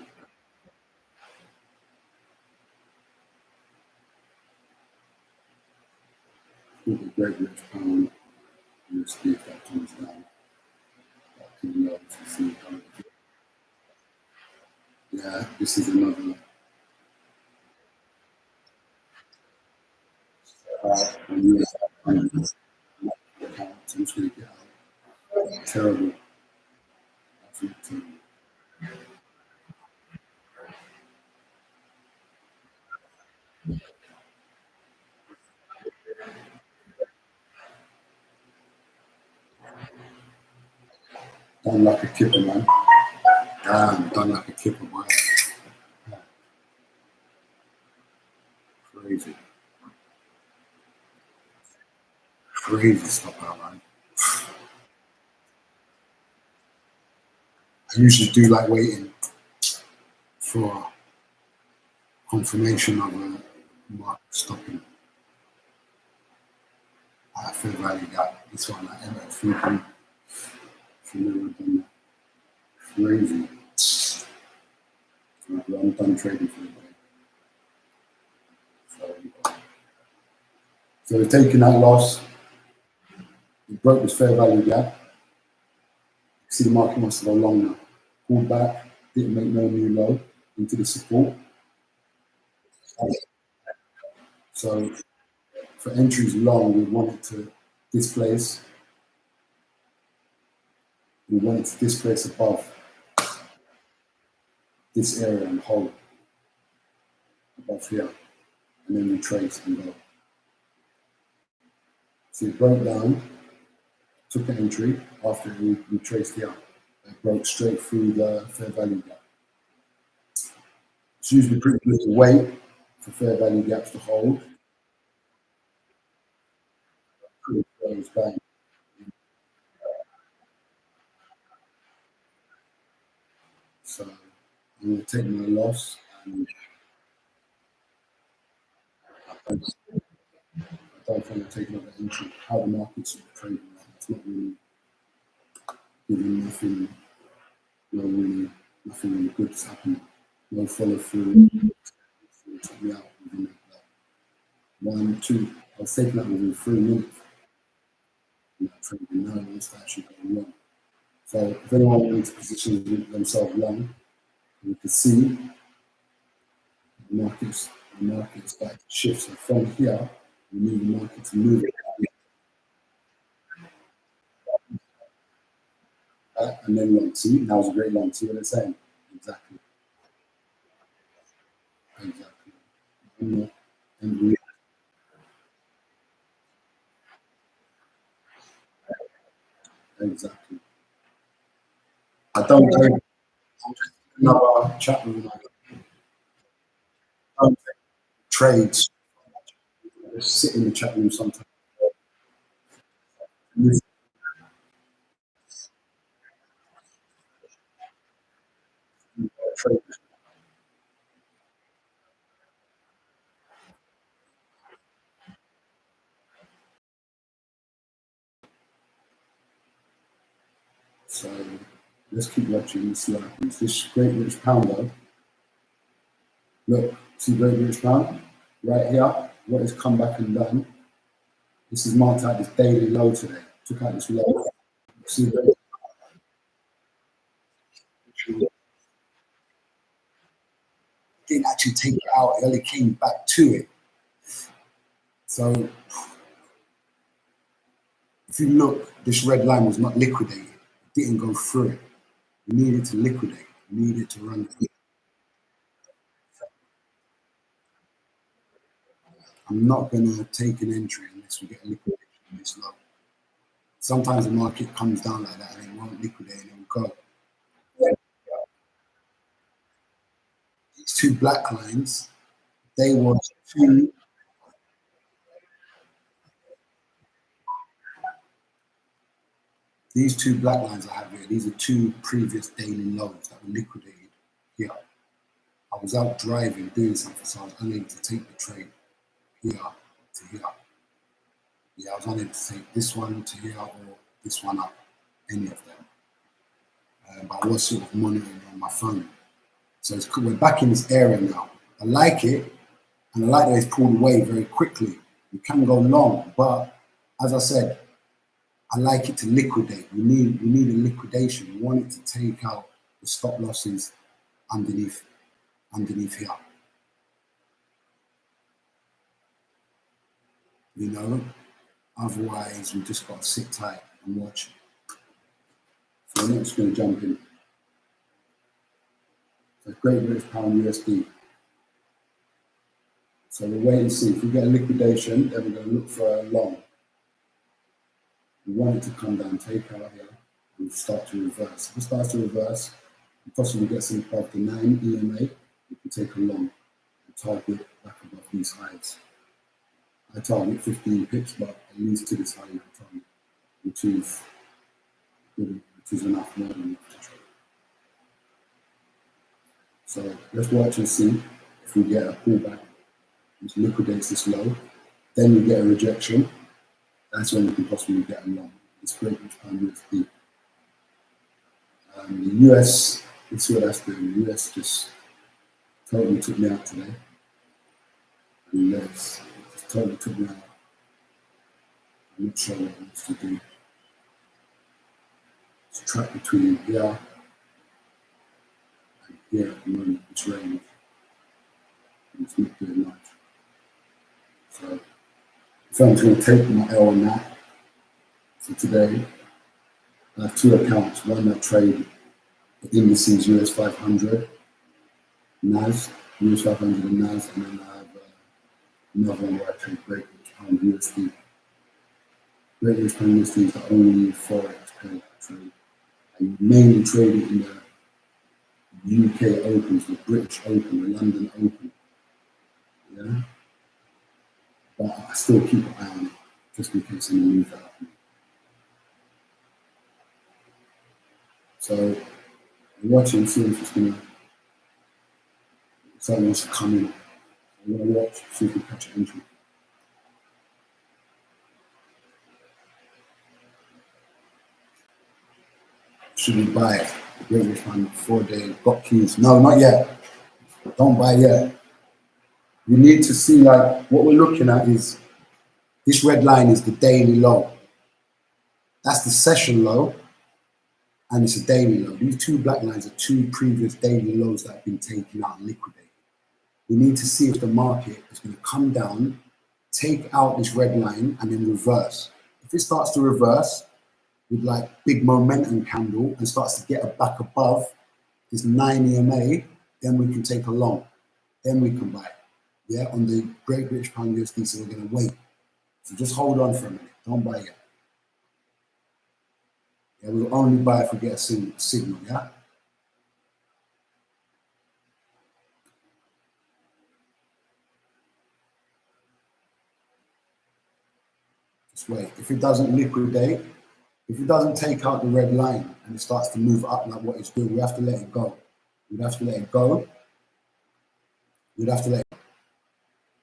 Look at great rich pound. USD if that comes down. That could be obviously see how yeah, this is another on US500 account. So I'm just going to get out. Terrible. Absolutely terrible. Done like a kipper, man. Damn, done like a kipper, man. Crazy. Crazy stuff out, man. I usually do like waiting for confirmation of a market stopping at a fair value gap. This one, I end up thinking, if you never done that. Crazy. Right, well, I'm done trading for the day. So we're taking that loss. We broke this fair value gap. See the market wants to go long now. Pulled back, didn't make no new low into the support. So for entries long, we want it to displace. We want it to displace above this area and hold above here, and then we trace and go. So it broke down, took an entry after we traced here. It broke straight through the fair value gap. It's usually pretty good to wait for fair value gaps to hold. Pretty close bang. So I'm going to take my loss, and I don't think I'm taking another entry. How the market's trading, it's not really giving nothing, nothing really good's happening. No follow through. It took me out within like 1, 2. I was taking that within 3 minutes. And that trading now wants to actually go long. So if anyone needs to position themselves long, you can see the market's starting to shift. So from here, we need the market to move it back and then long. See, that was a great long. See what it's saying? Exactly. Exactly. And exactly. I don't take another chat room. I don't take trades. I just sit in the chat room sometimes. Trade. So let's keep watching and see what happens. This great rich pounder. Look, see great rich pound right here. What has come back and done? This is marked out this daily low today. Took out this low. See, didn't actually take it out. It only came back to it. So if you look, this red line was not liquidated. It didn't go through it. You needed to liquidate. You needed to run. I'm not going to take an entry unless we get a liquidation in this low. Sometimes the market comes down like that and it won't liquidate and it will go. These two black lines, they were two. These two black lines I have here, these are two previous daily lows that were liquidated here. I was out driving, doing something, so I was unable to take the trade here to here. Yeah, I was unable to take this one to here or this one up, any of them. But I was sort of monitoring on my phone. So we're back in this area now. I like it, and I like that it's pulled away very quickly. You can go long, but as I said, I like it to liquidate. We need a liquidation. We want it to take out the stop losses underneath here. You know, otherwise we just got to sit tight and watch. So I'm just going to jump in. So Great British Pound USD. So we'll wait and see. If we get a liquidation, then we're going to look for a long. We want it to come down, take out here, and start to reverse. If it starts to reverse, we possibly get some above the 9 EMA, we can take a long and target back above these highs. I target 15 pips, but at least to this high I target, which is good, which is enough, more than enough to trade. So let's watch and see if we get a pullback which liquidates this low. Then we get a rejection. That's when we can possibly get a long. It's Great British Pound USD. The US, let's see what that's doing. The US just totally took me out today. And US just totally took me out. I'm not sure what it wants to do. It's a track between here and here at the moment. It's raining. It's not doing much. So if I'm going to take my L on that, so today I have two accounts. One that trade the indices US500, NAS, US500 and NAS, and then I have another one where I trade Great British Pound USD. Great British Pound USD is the only forex pair I trade. I mainly trade it in the UK Opens, the British Open, the London Open. Yeah, but I still keep an eye on it just in case any move happens. So I'm watching, see if it's gonna something else to come in. I'm gonna watch, see if we catch an entry. Should we buy it? Great British Pound 4-day got keys. No, not yet. Don't buy yet. You need to see, like, what we're looking at is this red line is the daily low. That's the session low. and it's a daily low. These two black lines are two previous daily lows that have been taken out and liquidated. We need to see if the market is going to come down, take out this red line, and then reverse. If it starts to reverse with like big momentum candle and starts to get back above this 9 EMA, then we can take a long. Then we can buy. Yeah, on the Great British Pound USD, so we're going to wait. So just hold on for a minute. Don't buy yet. Yeah, we'll only buy if we get a signal, yeah? Just wait. If it doesn't liquidate, if it doesn't take out the red line and it starts to move up like what it's doing, we have to let it go. We'd have to let it go. We'd have to let it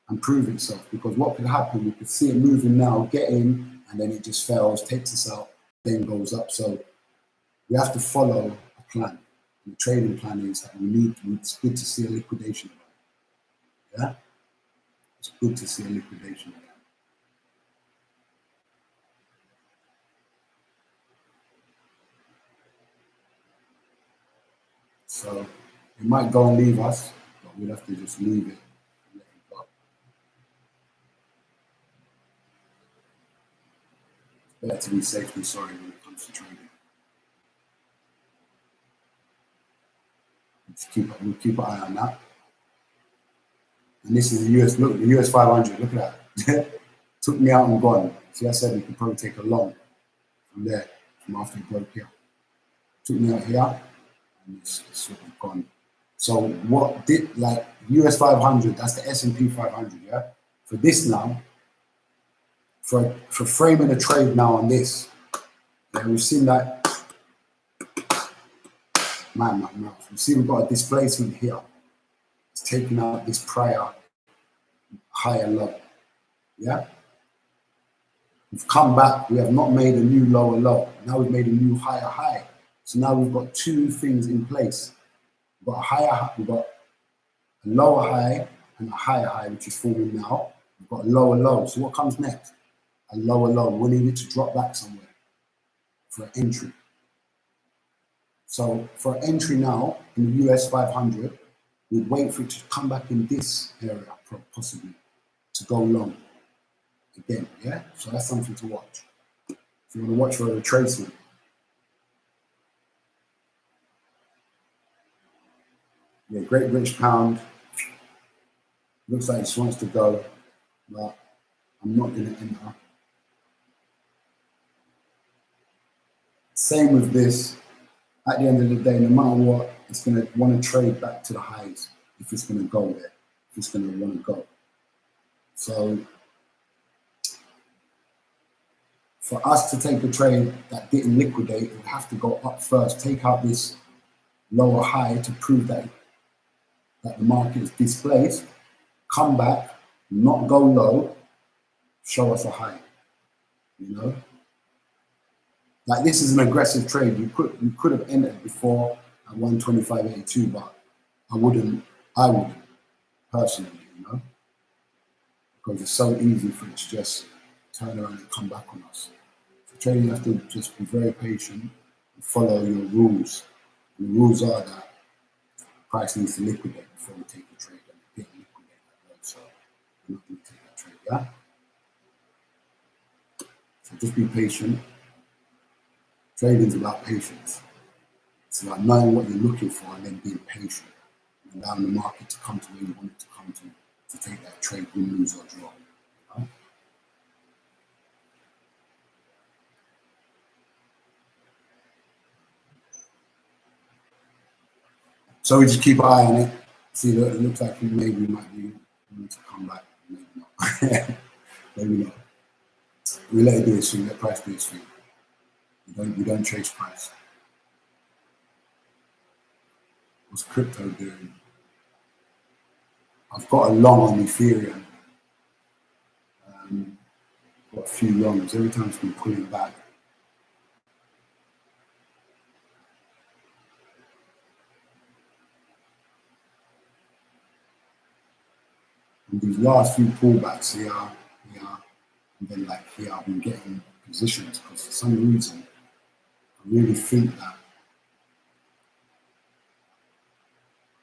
and prove itself, because what could happen, we could see it moving now, get in, and then it just fails, takes us out, then goes up. So we have to follow a plan. And the trading plan is that it's good to see a liquidation. Yeah? It's good to see a liquidation. So it might go and leave us, but we'll have to just leave it and let it go. It's better to be safe than sorry when it comes to trading. We'll keep an eye on that. And this is the US, look, the US500, look at that. Took me out and gone. See, I said we could probably take a long from there, from after it broke here. Took me out here, and it's sort of gone. So what did, like, US500, that's the S&P 500, yeah? For this now, for framing a trade now on this, yeah, we've seen that, man. You see we've got a displacement here. It's taking out this prior higher low, yeah? We've come back, we have not made a new lower low. Now we've made a new higher high. So now we've got two things in place. We've got a higher high, we've got a lower high and a higher high, which is forming now. We've got a lower low. So what comes next? A lower low. We need it to drop back somewhere for an entry. So for an entry now in the US 500, we'd wait for it to come back in this area, possibly, to go long again, yeah? So that's something to watch. If you want to watch for a retracement. Yeah, Great British Pound. Looks like it just wants to go, but I'm not going to enter. Same with this. At the end of the day, no matter what, it's going to want to trade back to the highs if it's going to go there, if it's going to want to go. So for us to take a trade that didn't liquidate, it would have to go up first, take out this lower high to prove that the market is displaced, come back, not go low, show us a high, you know? Like, this is an aggressive trade. You could have entered before at 125.82, but I wouldn't personally, you know, because it's so easy for it to just turn around and come back on us. So trading, you have to just be very patient and follow your rules. And the rules are that price needs to liquidate before we take the trade, and it didn't liquidate that low, so we're not going to take that trade, yeah? So just be patient. Trading is about patience. It's about knowing what you're looking for and then being patient and allowing the market to come to where you want it to come to take that trade, win, lose, or draw. You know? So we just keep an eye on it. See, it looks like maybe might be going to come back. Maybe not. Maybe not. We let it do its thing. Let price do its thing. We don't chase price. What's crypto doing? I've got a long on Ethereum. Got a few longs. Every time it's been pulling back. And these last few pullbacks here, and then here, I've been getting positions because for some reason, I really think that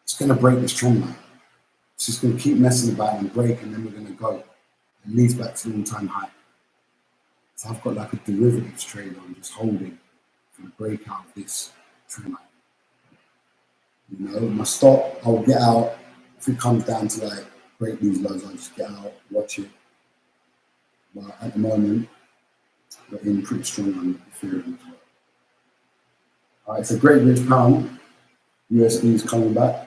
it's going to break this trend line. It's just going to keep messing about and break, and then we're going to go and leads back to the all-time high. So I've got like a derivatives trade on, just holding for the breakout of this trend line. You know, my stop, I'll get out. If it comes down to like break these lows, I'll just get out, watch it. But at the moment, we're in pretty strong on Ethereum as well. All right, it's a Great British Pound. USD is coming back.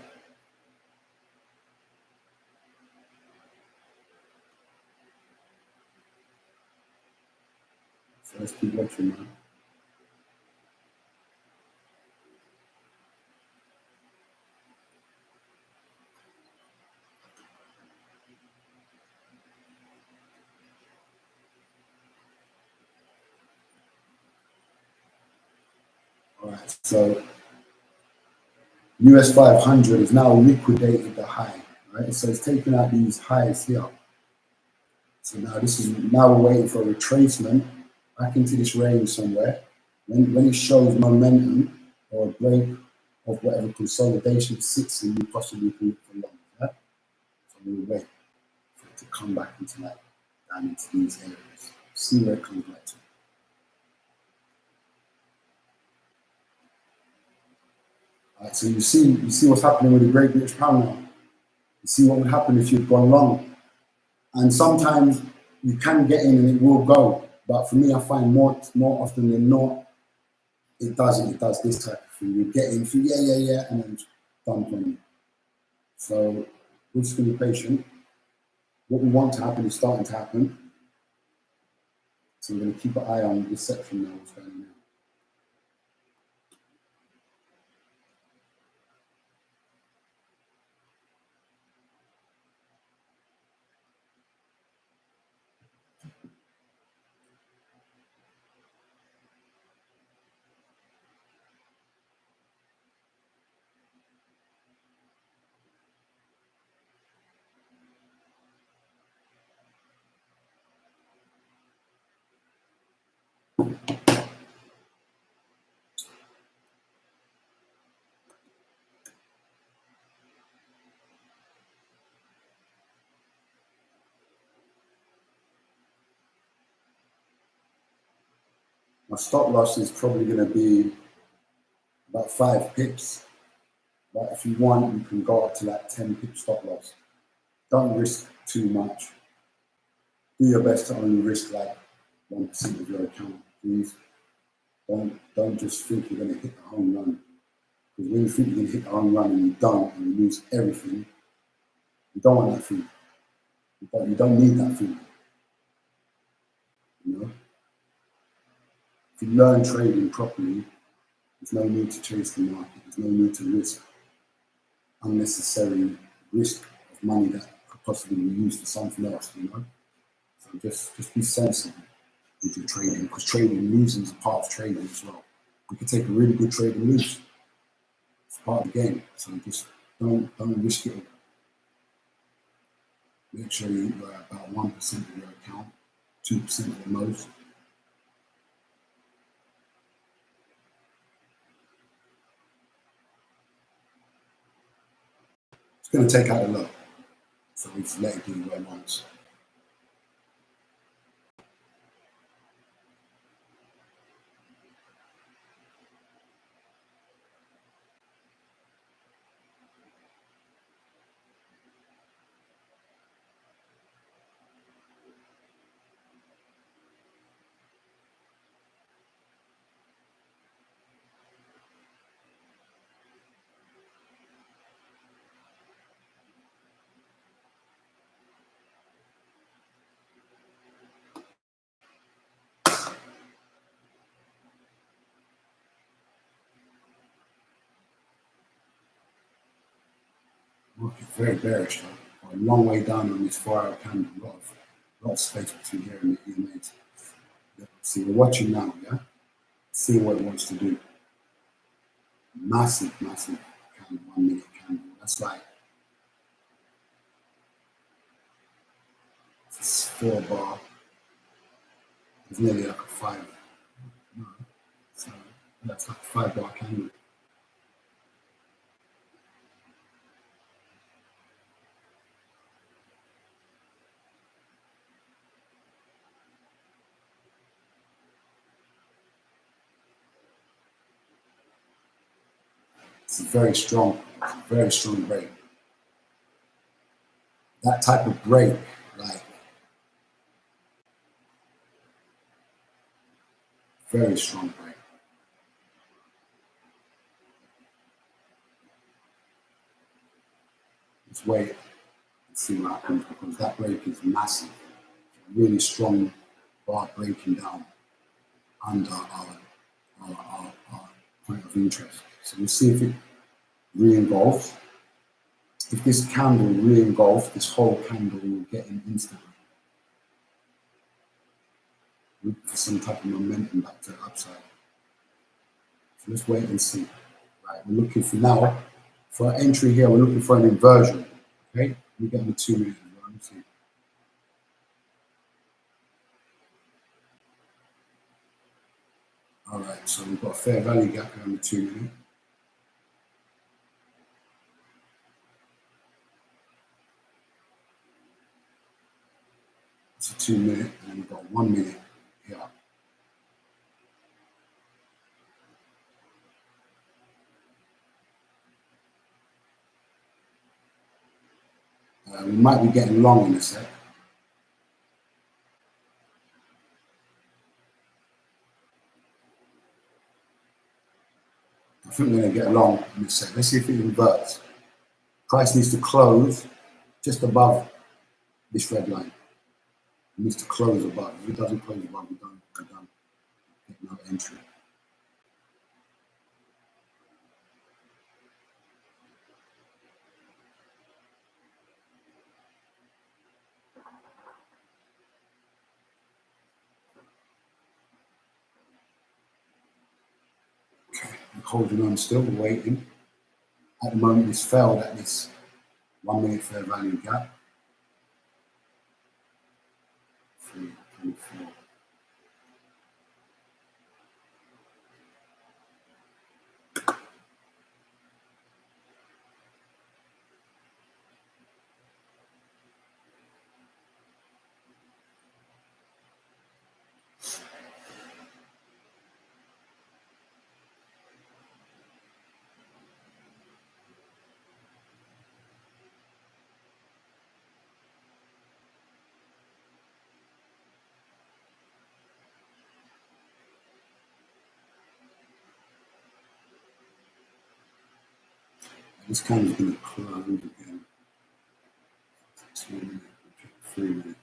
So let's keep watching now. All right, so US500 is now liquidated the high, right? So it's taking out these highs here. So now we're waiting for a retracement back into this range somewhere. When it shows momentum or a break of whatever consolidation it sits in, you possibly can look for long. Yeah? So we'll wait for it to come back into that, down into these areas. See where it comes back to. All right, so you see what's happening with the Great British Pound now. You see what would happen if you'd gone long. And sometimes you can get in and it will go. But for me, I find more often than not, it doesn't. It does this type of thing. You get in, yeah, and then dump on you. So we're just going to be patient. What we want to happen is starting to happen. So we're going to keep an eye on this section now, what's going on now. My stop loss is probably going to be about 5 pips. But if you want, you can go up to like 10 pip stop loss. Don't risk too much. Do your best to only risk like 1% of your account, please. Don't just think you're going to hit the home run. Because when you think you're going to hit the home run and you don't, and you lose everything, you don't want that thing. You don't need that thing. You know? If you learn trading properly, there's no need to chase the market. There's no need to risk unnecessary risk of money that could possibly be used for something else, you know? So just be sensible with your trading, because trading and losing is a part of trading as well. You can take a really good trade and lose. It's part of the game. So just don't risk it. Make sure you're about 1% of your account, 2% at the most. It's going to take out a lot. So we just let it do what it wants. Market very bearish though. A long way down on this 4-hour candle. A lot of space between here and the EMAs. See, we're watching now, yeah? See what it wants to do. Massive candle, 1 minute candle. That's like it's 4 bar. It's nearly like a 5. No, so that's like a 5 bar candle. It's a very strong break. That type of break, like very strong break. Let's wait and see what happens, because that break is massive. Really strong bar breaking down under our point of interest. So we'll see if it re-engulfs. If this candle re-engulfs, this whole candle will get in instantly. Look for some type of momentum back to the upside. So let's wait and see. Right, we're looking for now, for our entry here, we're looking for an inversion. Okay, we get on the 2 minute as well. Let's see. All right, so we've got a fair value gap here on the 2 minute. It's a 2 minute, and we've got 1 minute here. We might be getting long in a sec. I think we're going to get long in a sec. Let's see if it inverts. Price needs to close just above this red line. It needs to close above. If it doesn't close above, we don't get no entry. Okay, we're holding on still, we're waiting. At the moment, it's failed at this 1 minute fair value gap. 3.24. This candle's going to close again. 2 minute, 3 minute.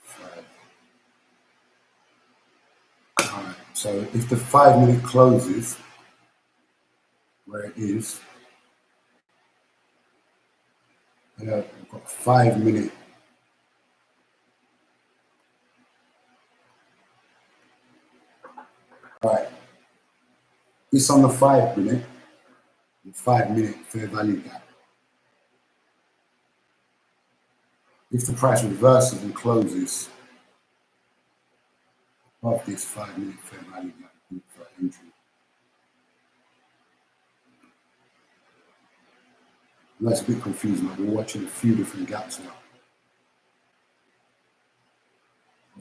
5. All right, so if the 5 minute closes where it is, we've got 5 minute. Right, this on the 5 minute, the 5 minute fair value gap. If the price reverses and closes above this 5 minute fair value gap, look for entry. I know it's a bit confusing, but we're watching a few different gaps now.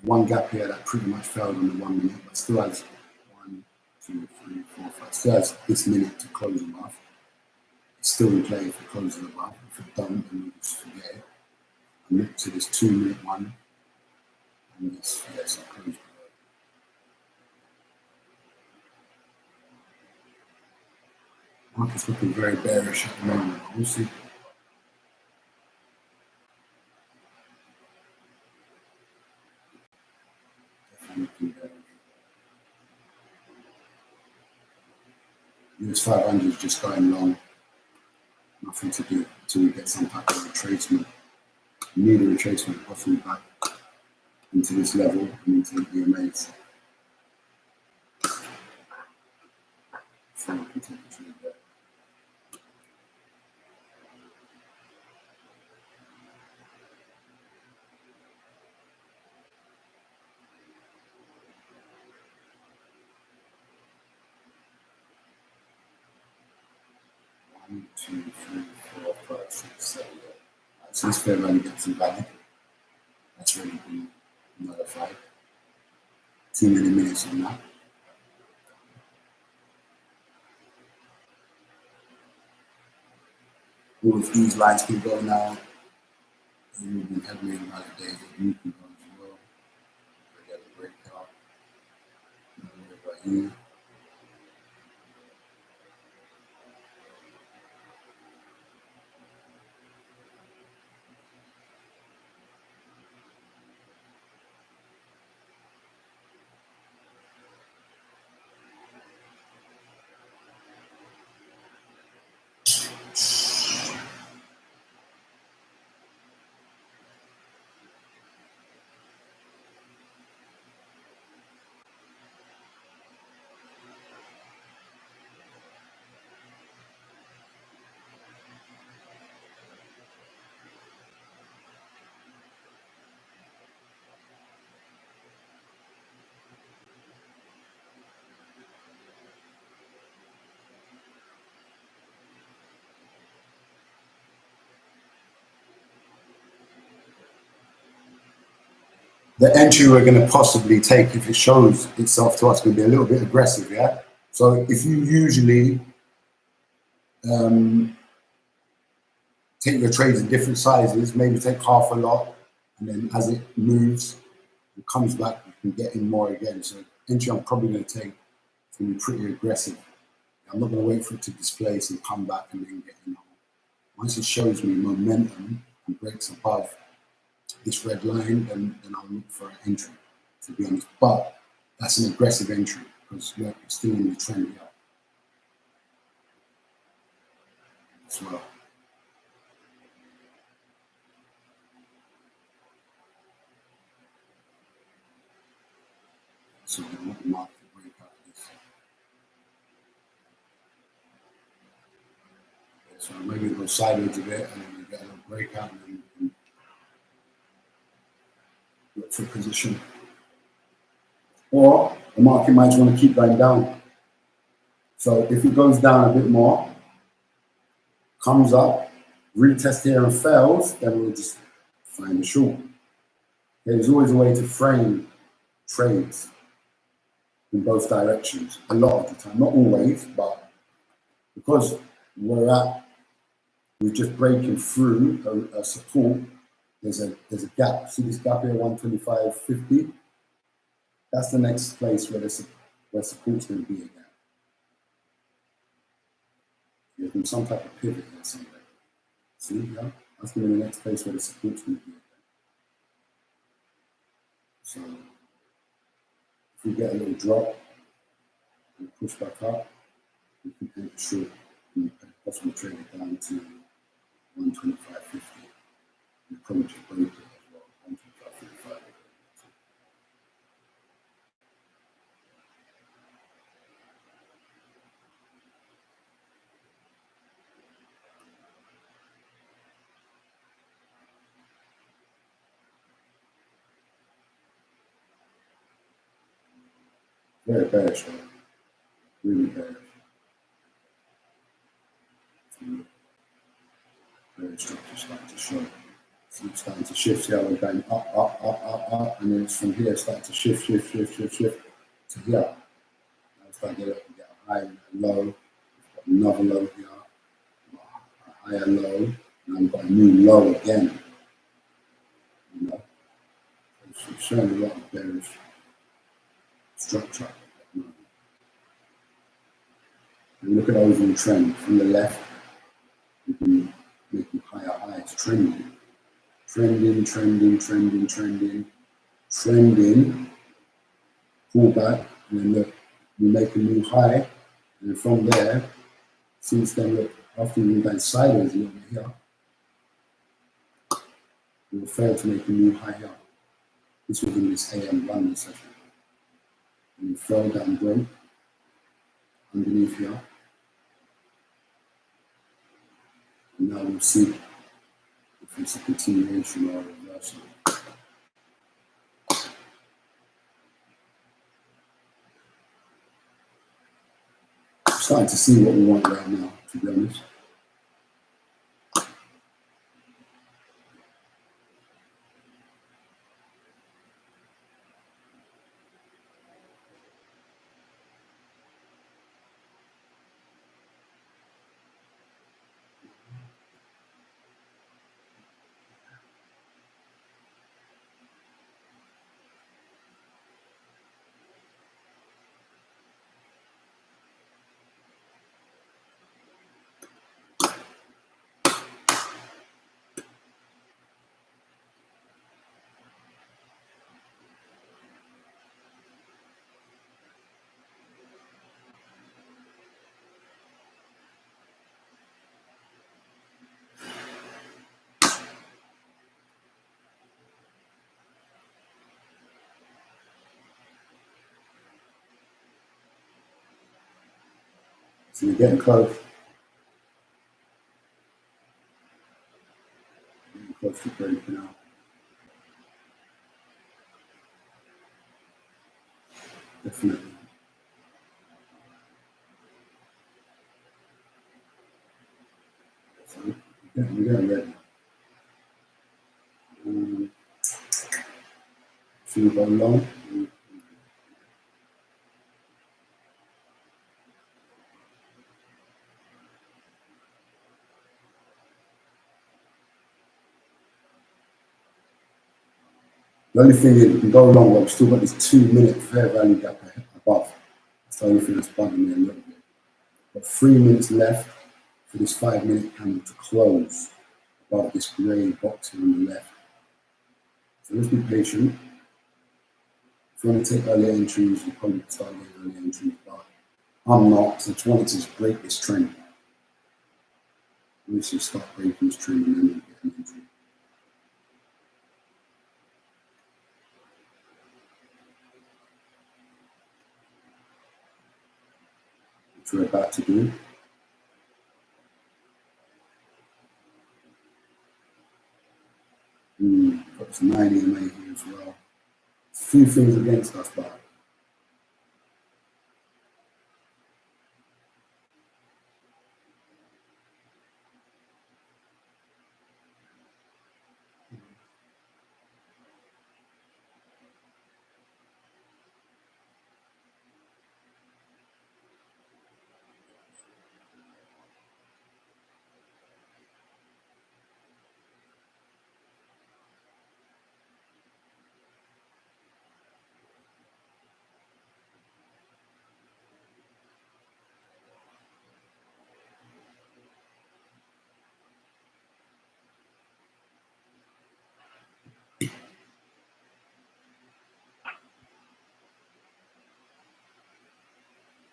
One gap here that pretty much failed on the 1 minute, but still has 1, 2, 3, 4, 5. Still has this minute to close above. It's still in play if it closes above. If it don't, then we just forget it. And look to this 2 minute one. And this, yes, I close. Market's looking very bearish at the moment. We'll see. US500 is just going long. Nothing to do until we get some type of retracement. We need a retracement possibly back into this level and into the EMAs. So we can take it to the bit. One, 2, 3, 4, 5, 6, 7, 8. So this fair value gets invalid. That's That's already been nullified. Too many minutes on that. All of these lines can go now. You've been heavily invalidated. You can go as well. I get a breakout. Don't worry about you. The entry we're going to possibly take, if it shows itself to us, going to be a little bit aggressive, yeah? So if you usually take your trades in different sizes, maybe take half a lot, and then as it moves, it comes back, you can get in more again. So entry I'm probably going to take, it's going to be pretty aggressive. I'm not going to wait for it to displace and come back and then get in. Once it shows me momentum and breaks above this red line, then I'll look for an entry, to be honest. But that's an aggressive entry because we're still in the trend here as well. So then what the market break out is. So maybe go sideways a bit and then we get a little breakout and then look for position. Or the market might want to keep going down. So if it goes down a bit more, comes up, retest here and fails, then we'll just find a short. There's always a way to frame trades in both directions, a lot of the time, not always, but because we're just breaking through a support, there's a gap. See this gap here, 125.50? That's the next place where support's going to be again. There's been some type of pivot here somewhere. See, yeah? That's going to be the next place where the support's going to be again. So if we get a little drop and push back up, we can enter short and possibly trade it down to 125.50. And probably just break it as well, 125.55. Very bearish, though. Really bearish. Very structure starting to show. So it's starting to shift. See how we're going up, and then it's from here starting to shift to here. Now it's starting to get a high and a low. We've got another low here, a higher low, and I've got a new low again. You know, it's showing a lot of bearish structure. And look at the overall trend from the left. We can make higher highs, trending, pull back, and then look, we make a new high, and from there, since then, look, after we've been going sideways a little bit here, we will fail to make a new high here. This was in this AM London session. And we fell down, broke underneath here. And now we'll see if it's a continuation or a reversal. I'm starting to see what we want right now, to be honest. So you're getting close. Getting close to breaking out. Definitely. So we're getting ready. Should we go long? The only thing is, we can go long, but we've still got this 2-minute fair value gap above. That's the only thing that's bugging me a little bit. But 3 minutes left for this 5-minute candle to close above this grey box here on the left. So let's be patient. If you want to take early entries, you probably start getting early entries, but I'm not. So I just wanted to just break this trend. Let's just start breaking this trend and then we'll get an entry. Which we're about to do. Got this 9 EMA here as well. A few things against us, but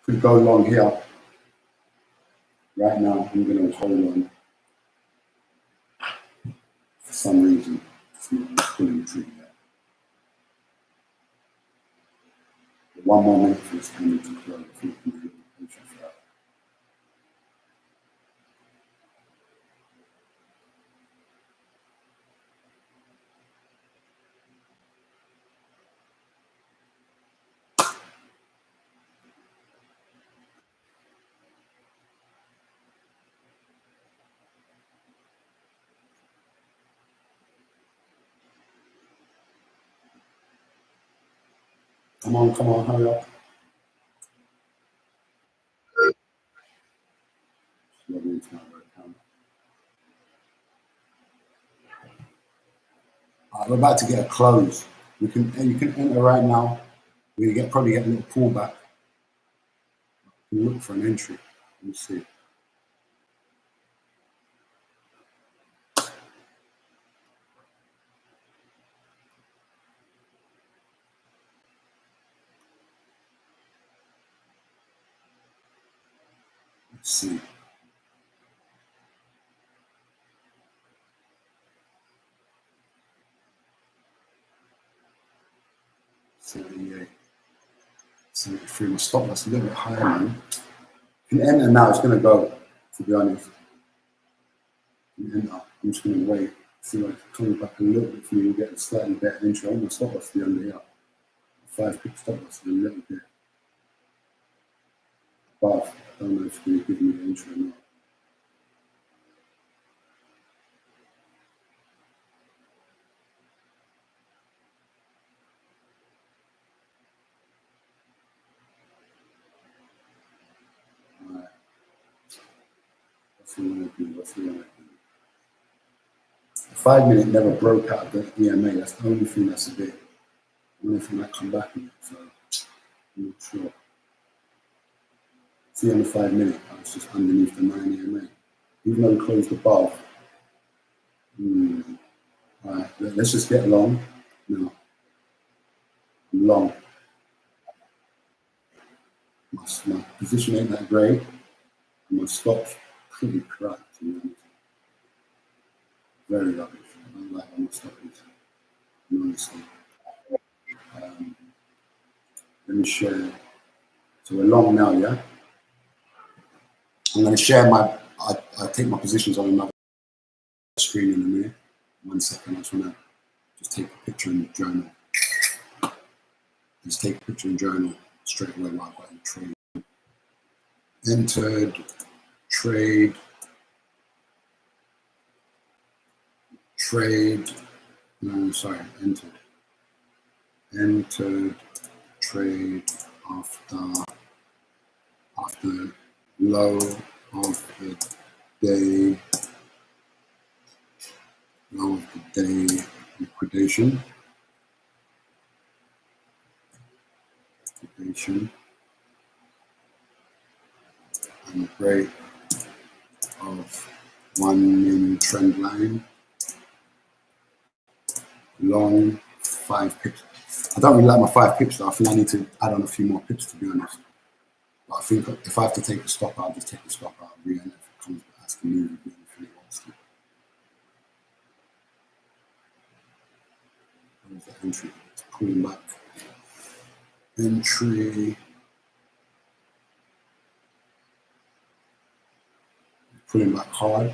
could go long here. Right now, I'm going to hold on for some reason. It's not pulling the trigger yet. But 1 more minute for this candle to close. I think we can be patient for that. Come on, hurry up. Log into my work account. We're about to get a close. You can enter right now. We probably get a little pullback. You look for an entry. Let me see. Let's see. $78, $73. My stop loss a little bit higher, man. You can enter now. It's going to go, to be honest. You can enter. I'm just going to wait. See if it comes back a little bit for you. Get a slightly better entry. I'm going to stop loss to be under here. 5 pick stop loss a little bit above. I don't know if it's going to give me the entry or not. Alright. What's the one I do? What's the one I do? The 5-minute never broke out of the EMA. That's the only thing that's a bit. The only thing that come back in it. So I'm not sure. See on the 5-minute, I was just underneath the 9 EMA. Even though we closed above. Alright, let's just get long. No. I'm long. My position ain't that great. And my stop's pretty crap, to be honest. Very rubbish. I don't like how my stop is. Honestly. Let me share. So we're long now, yeah? I'm going to share my, I take my positions on another screen in a minute. 1 second, I just want to just take a picture in the journal. Just take a picture in the journal straight away while I've got the trade. Entered, trade, no, sorry, entered, trade after low of the day, liquidation, and break of 1 min trend line, long 5 pips. I don't really like my 5 pips though. I think I need to add on a few more pips, to be honest. But I think if I have to take the stop out, I'll just take the stop out. Really, if it comes back, has to move if it wants to. Where's the entry? It's pulling back. Entry. Pulling back hard.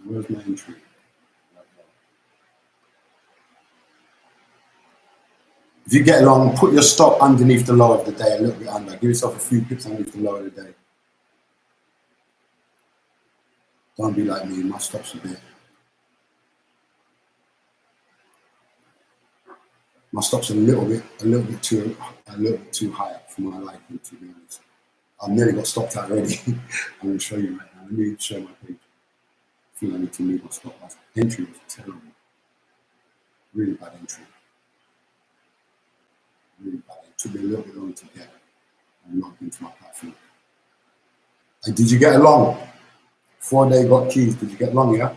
Where's my entry? If you get long, put your stop underneath the low of the day, a little bit under. Give yourself a few pips underneath the low of the day. Don't be like me, my stop's a bit. My stop's a little bit too high for my liking, to be honest. I've nearly got stopped out already. I'm going to show you right now. Let me show my page. I think I need to move my stop loss. Entry was terrible. Really bad entry. Really bad. It took me a little bit longer to get and log into my platform. And did you get along? 4 day got keys. Did you get along, yeah?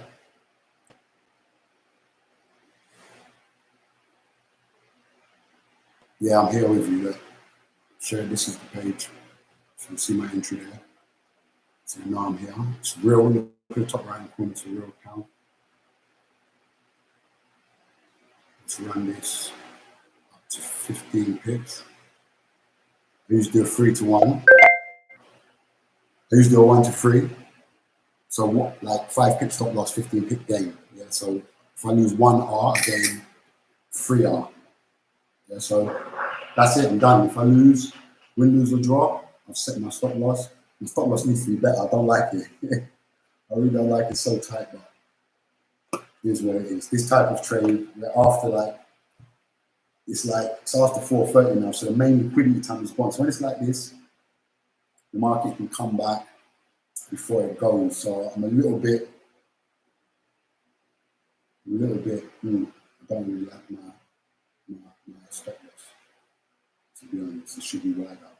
Yeah, I'm here with you. Look. Share, this is the page. So you see my entry there. So now I'm here. It's real. Look at the top right hand corner. It's a real account. Let's run this up to 15 pips. I used to do a 3 to 1. I used to do a 1 to 3. So what, like 5 pip stop loss, 15 pip gain. Yeah. So if I lose 1 R, I gain 3 R. Yeah. So that's it. I'm done. If I lose, win, lose or draw, I've set my stop loss. The stop loss needs to be better. I don't like it. I really don't like it. It's so tight, but it is what it is. This type of trade, after like, it's after 4:30 now. So the main liquidity time response. When it's like this, the market can come back before it goes. So I'm a little bit, I don't really like my stop loss. To be honest, it should be wide out.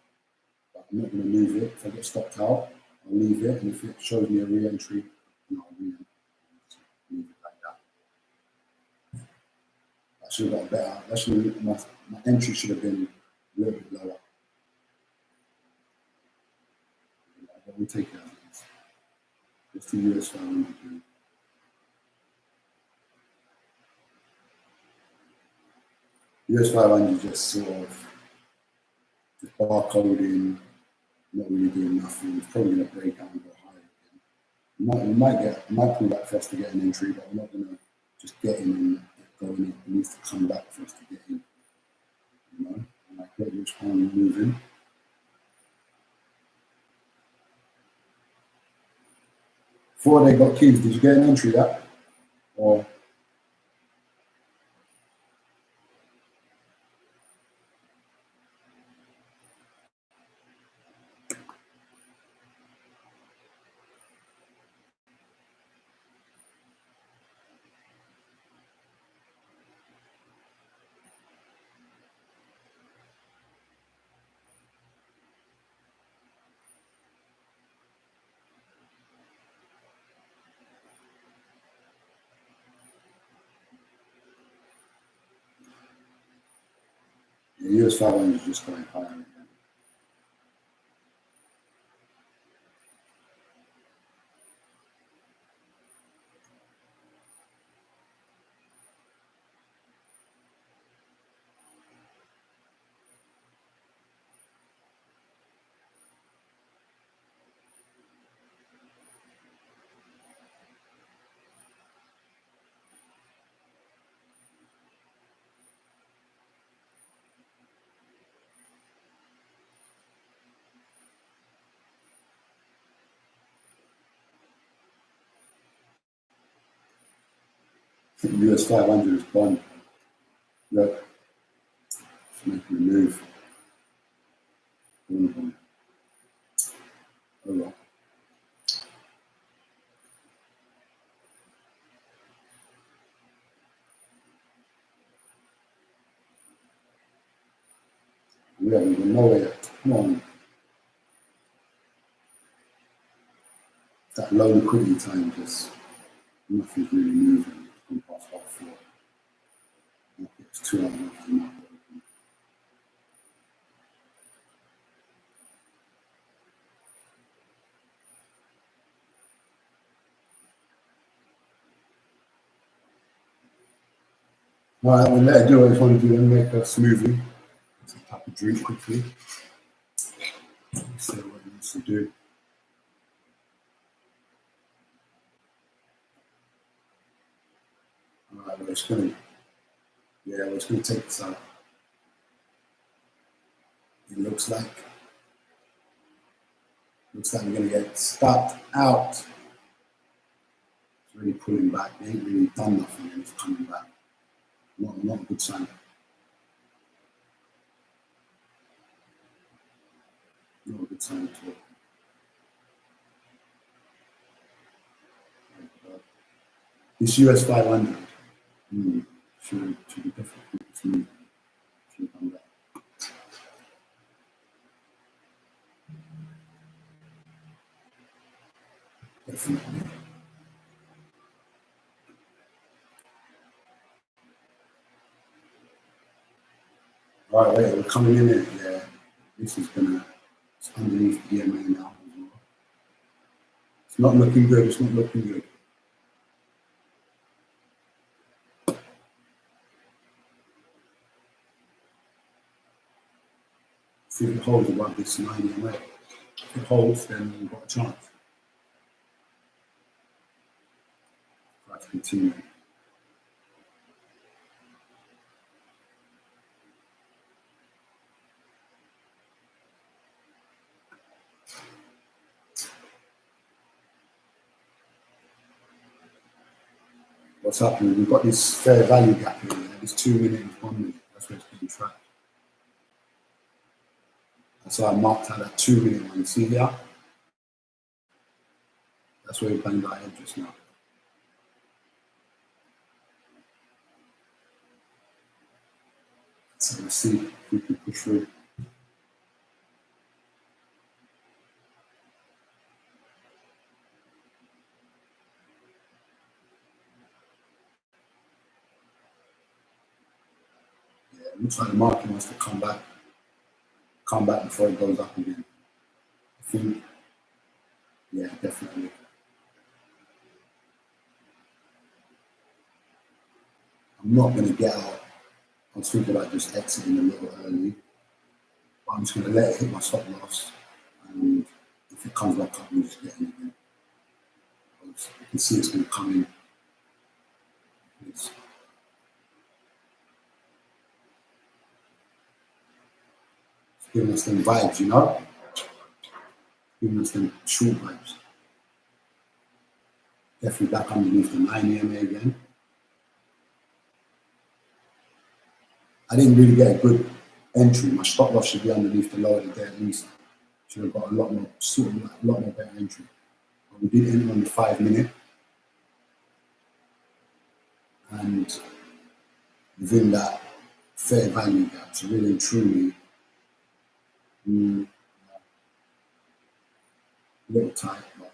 But I'm not going to move it. If I get stopped out, I'll leave it. And if it shows me a re-entry, then I'll leave it like that. I should have got better. Actually, my entry should have been a little bit lower. But we'll take it as it is. It's the US500. US500 just sort of just barcoding, not really doing nothing. It's probably going to break out and go higher again. We might pull back for us to get an entry, but we're not going to just get in and go in. It needs to come back for us to get in. You know, and like get which one moving. Before they got keys, did you get an entry that? Or the US500 is just going higher again. US500 is gone. Look, let's make a move. Oh well. We haven't even know it yet. Come on. That low liquidity time, just nothing's really moving. It's gone past half four. It's 2 hours after the market. All right, we'll let it do what I want to do and make a smoothie. Let's tap a drink quickly. See what it needs to do. All right, we're just gonna, we're just gonna take this out. It looks like we're gonna get stopped out. It's really pulling back. They ain't really done nothing and it's coming back. Not a good sign. Not a good sign at all. This US500 should be definitely should come back. Definitely. All right, wait, we're coming in it. Yeah, this is it's underneath the EMA now as well. It's not looking good. It's not looking good. See if it holds above this 9 EMA. If it holds, then we've got a chance. Let's continue. What's happening? We've got this fair value gap here. This 2 minute and 1 minute. That's where it's being tracked. So I marked out that 2 minute one. See here? That's where we banged our head just now. So let's see if we can push through. Yeah, it looks like the market wants to come back before it goes up again. I think, yeah, definitely. I'm not going to get out. I was thinking about just exiting a little early, but I'm just going to let it hit my stop loss, and if it comes back up, I'm just getting it again. You can see it's going to come in. It's giving us them vibes, you know? Giving us them short vibes. Definitely back underneath the 9 EMA again. I didn't really get a good entry. My stop loss should be underneath the lower of the day at least. Should have got a lot more, a lot more better entry. But we did enter on the 5 minute. And within that fair value gap, so really and truly, a little tight, but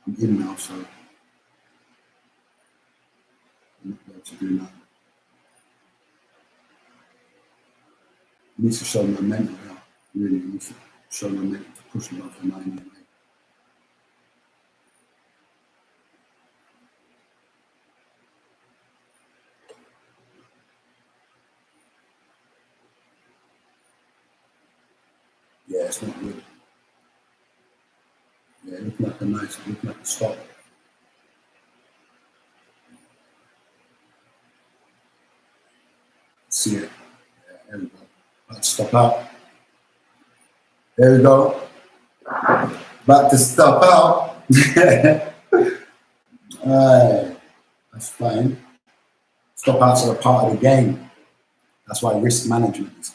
I'm in now, so I'm not able to do that. It needs to show momentum now, really. It needs to show momentum to push it off the 9 EMA. Yeah, it's not good. Yeah, looking like looking like a stop. See it. Yeah, there we go. Let's stop out. There we go. About to stop out. Alright. That's fine. Stop outs are a part of the game. That's why risk management is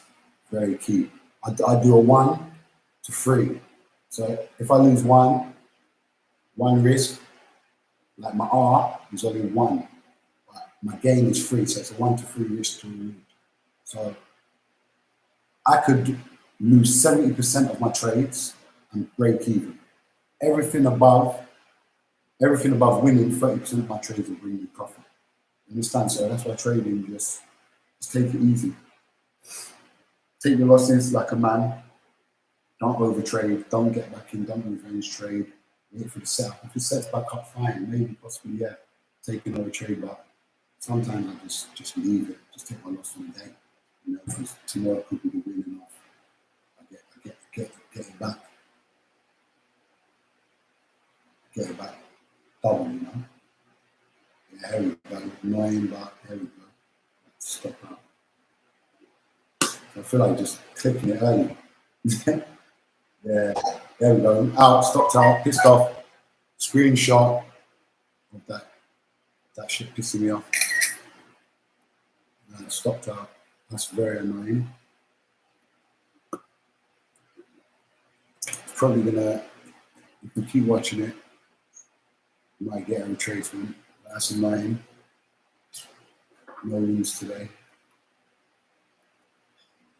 very key. I do a 1 to 3. So if I lose one risk, like my R is only 1, but my gain is 3, so it's a 1 to 3 risk to reward. So I could lose 70% of my trades and break even. Everything above winning 30% of my trades will bring me profit. You understand? So that's why trading, just take it easy. Take your losses like a man. Don't overtrade. Don't get back in. Don't revenge trade. Wait for the setup. If it sets back up, fine. Maybe, possibly, yeah, take another trade. But sometimes I just leave it. Just take my loss for the day. You know, because tomorrow could be the winning off. I get it back. Get it back. Double, you know. Yeah, here we go. Annoying, but here we go. Stop out. I feel like just clicking it early. Yeah, there we go. Out, stopped out, pissed off. Screenshot of that shit pissing me off. Stopped out. That's very annoying. Probably gonna, if we keep watching it, we might get a retracement. That's annoying. No wins today.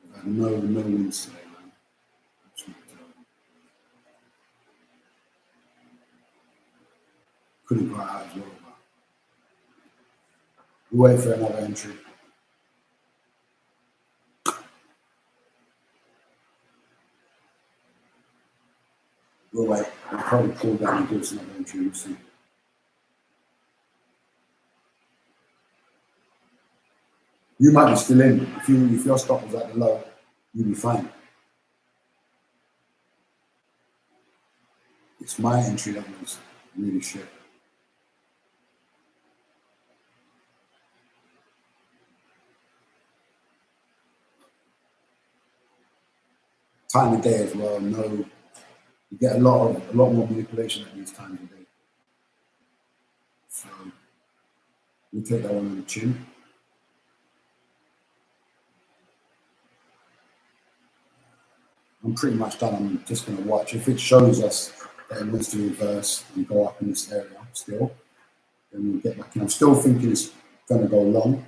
We've had no wins today, man. Couldn't go out as well, but we'll wait for another entry. We'll wait. I'll probably pull down and give us another entry. We'll see. You might be still in. If your stop was at the low, you'll be fine. It's my entry that was really shit. Time of day as well. No, you get a lot more manipulation at these times of day. So we'll take that one on the chin. I'm pretty much done. I'm just going to watch. If it shows us that it wants to reverse and go up in this area still, then we'll get back in. I'm still thinking it's going to go long,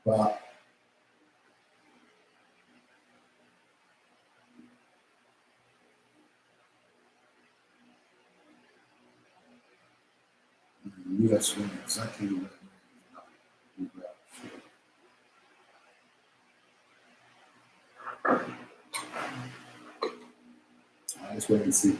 but US went exactly where let's wait and see.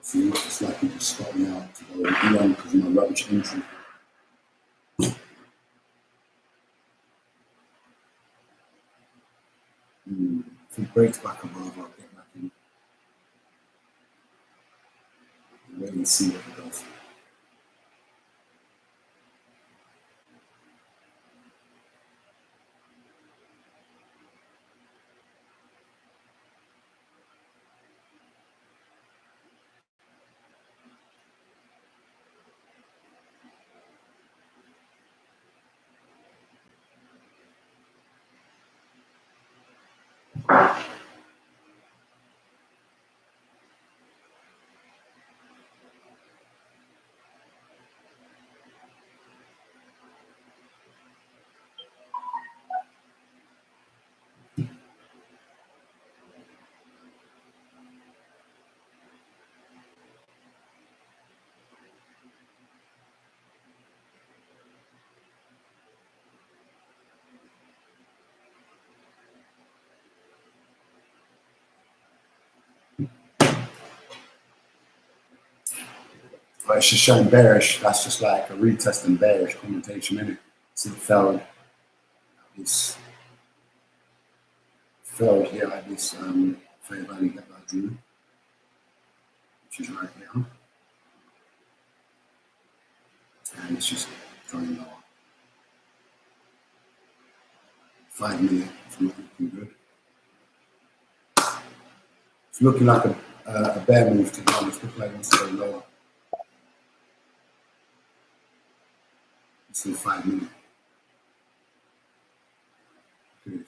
See, it's like he just stopped me out to go long because of my rubbish entry. If it breaks back above, I'll get back in. Wait and see what it does. But it's just showing bearish. That's just like a retest and bearish commentation, isn't it? So it failed. It's failed here at this fair value gap that I drew, which is right here. and it's just going lower. 5 minutes, it's not looking good. It's looking like a bear move to be honest. It's looking like it wants to go lower. It's in 5 minutes. Good.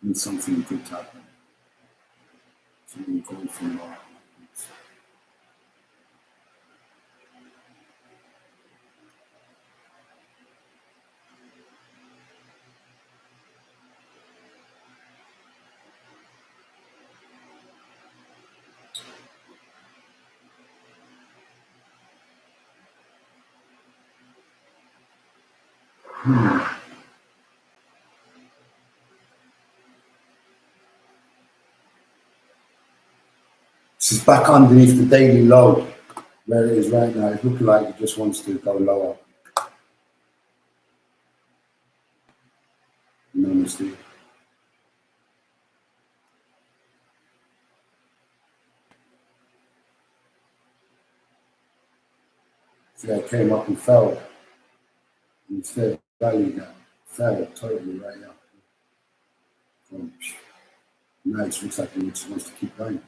Need something good to happen. Something going for lower. This is back underneath the daily low where it is right now. It's looking like it just wants to go lower. In honesty. See, I came up and fell. And instead, value that fell totally right up. Now it looks like it just wants to keep going.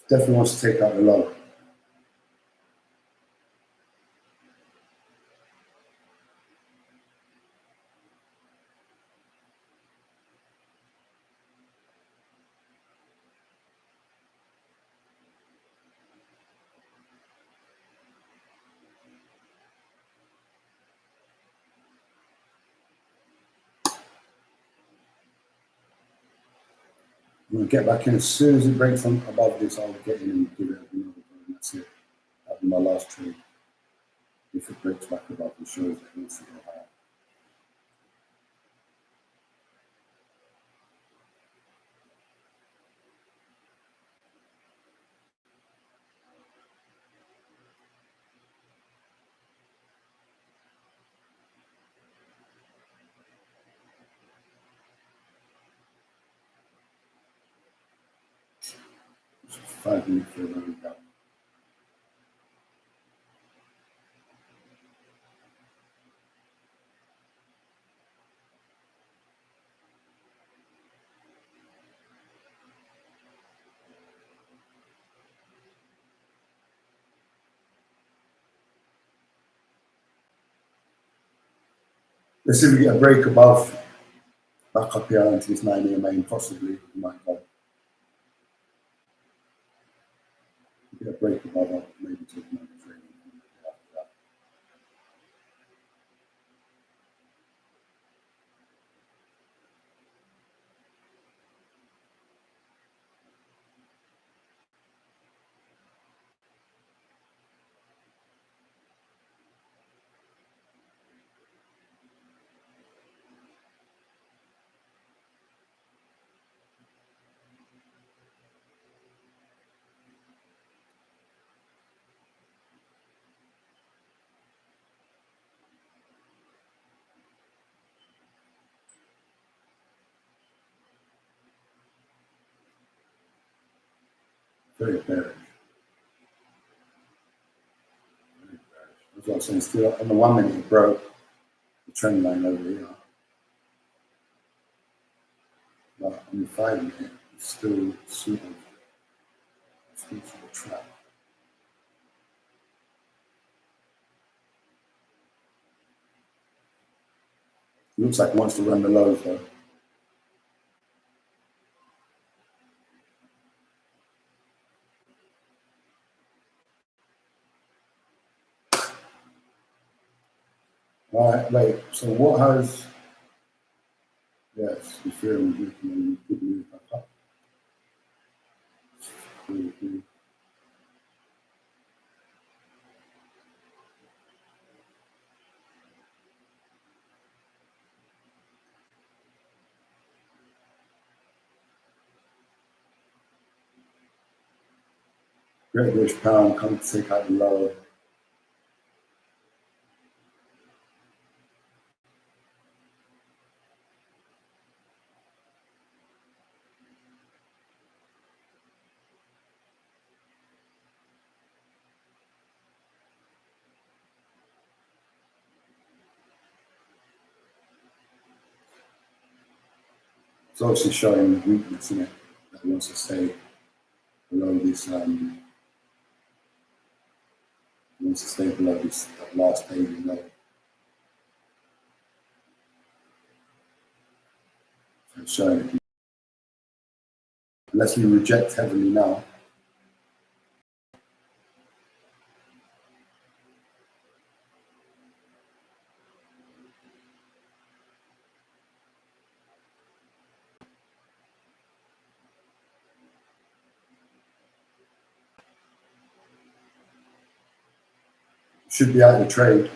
Definitely wants to take out the low. I'm going to get back in as soon as it breaks from above this. I'll get in and give it another go, and that's it. That'll be my last trade. If it breaks back above and shows that it wants to go higher. It's 5 minutes for another go. Let's see if we get a break above, back up here into this 9 main, possibly. We might go. Get a break above, I'll maybe take another trade. After that. Very bearish. That's what I'm saying. Still on the 1 minute, it broke the trend line over here. But on the 5 minute, it's still sort of trap. It looks like it wants to run the lows though. All right, wait. So what has? Yes, Ethereum is making a good move back up. Great British pound come to take out the low. It's obviously showing weakness in it that wants to stay below this. Wants to stay below this last daily low. So it's showing, unless we reject heavily now, should be out of the trade,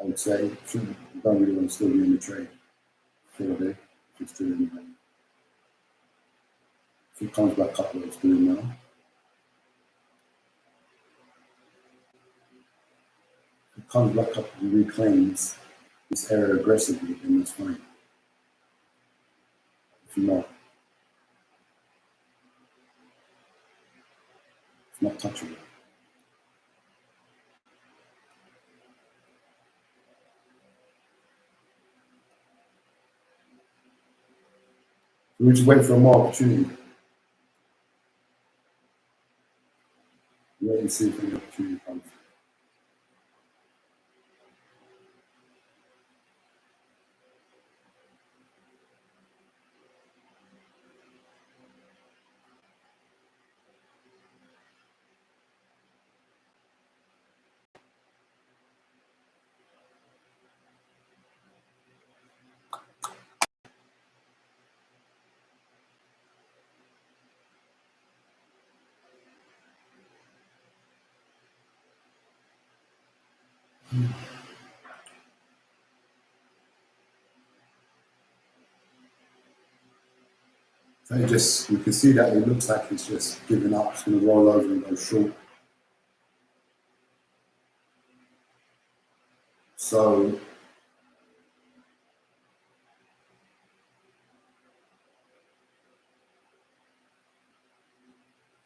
I would say. You don't really want to still be in the trade for a day if it's still in there. If it comes back up what it's doing now, if it comes back up and reclaims this area aggressively, then that's fine. If not, it's not touchable. So we just wait for more opportunity. Wait and see if any opportunity comes. So you can see that it looks like it's just giving up. It's going to roll over and go short. So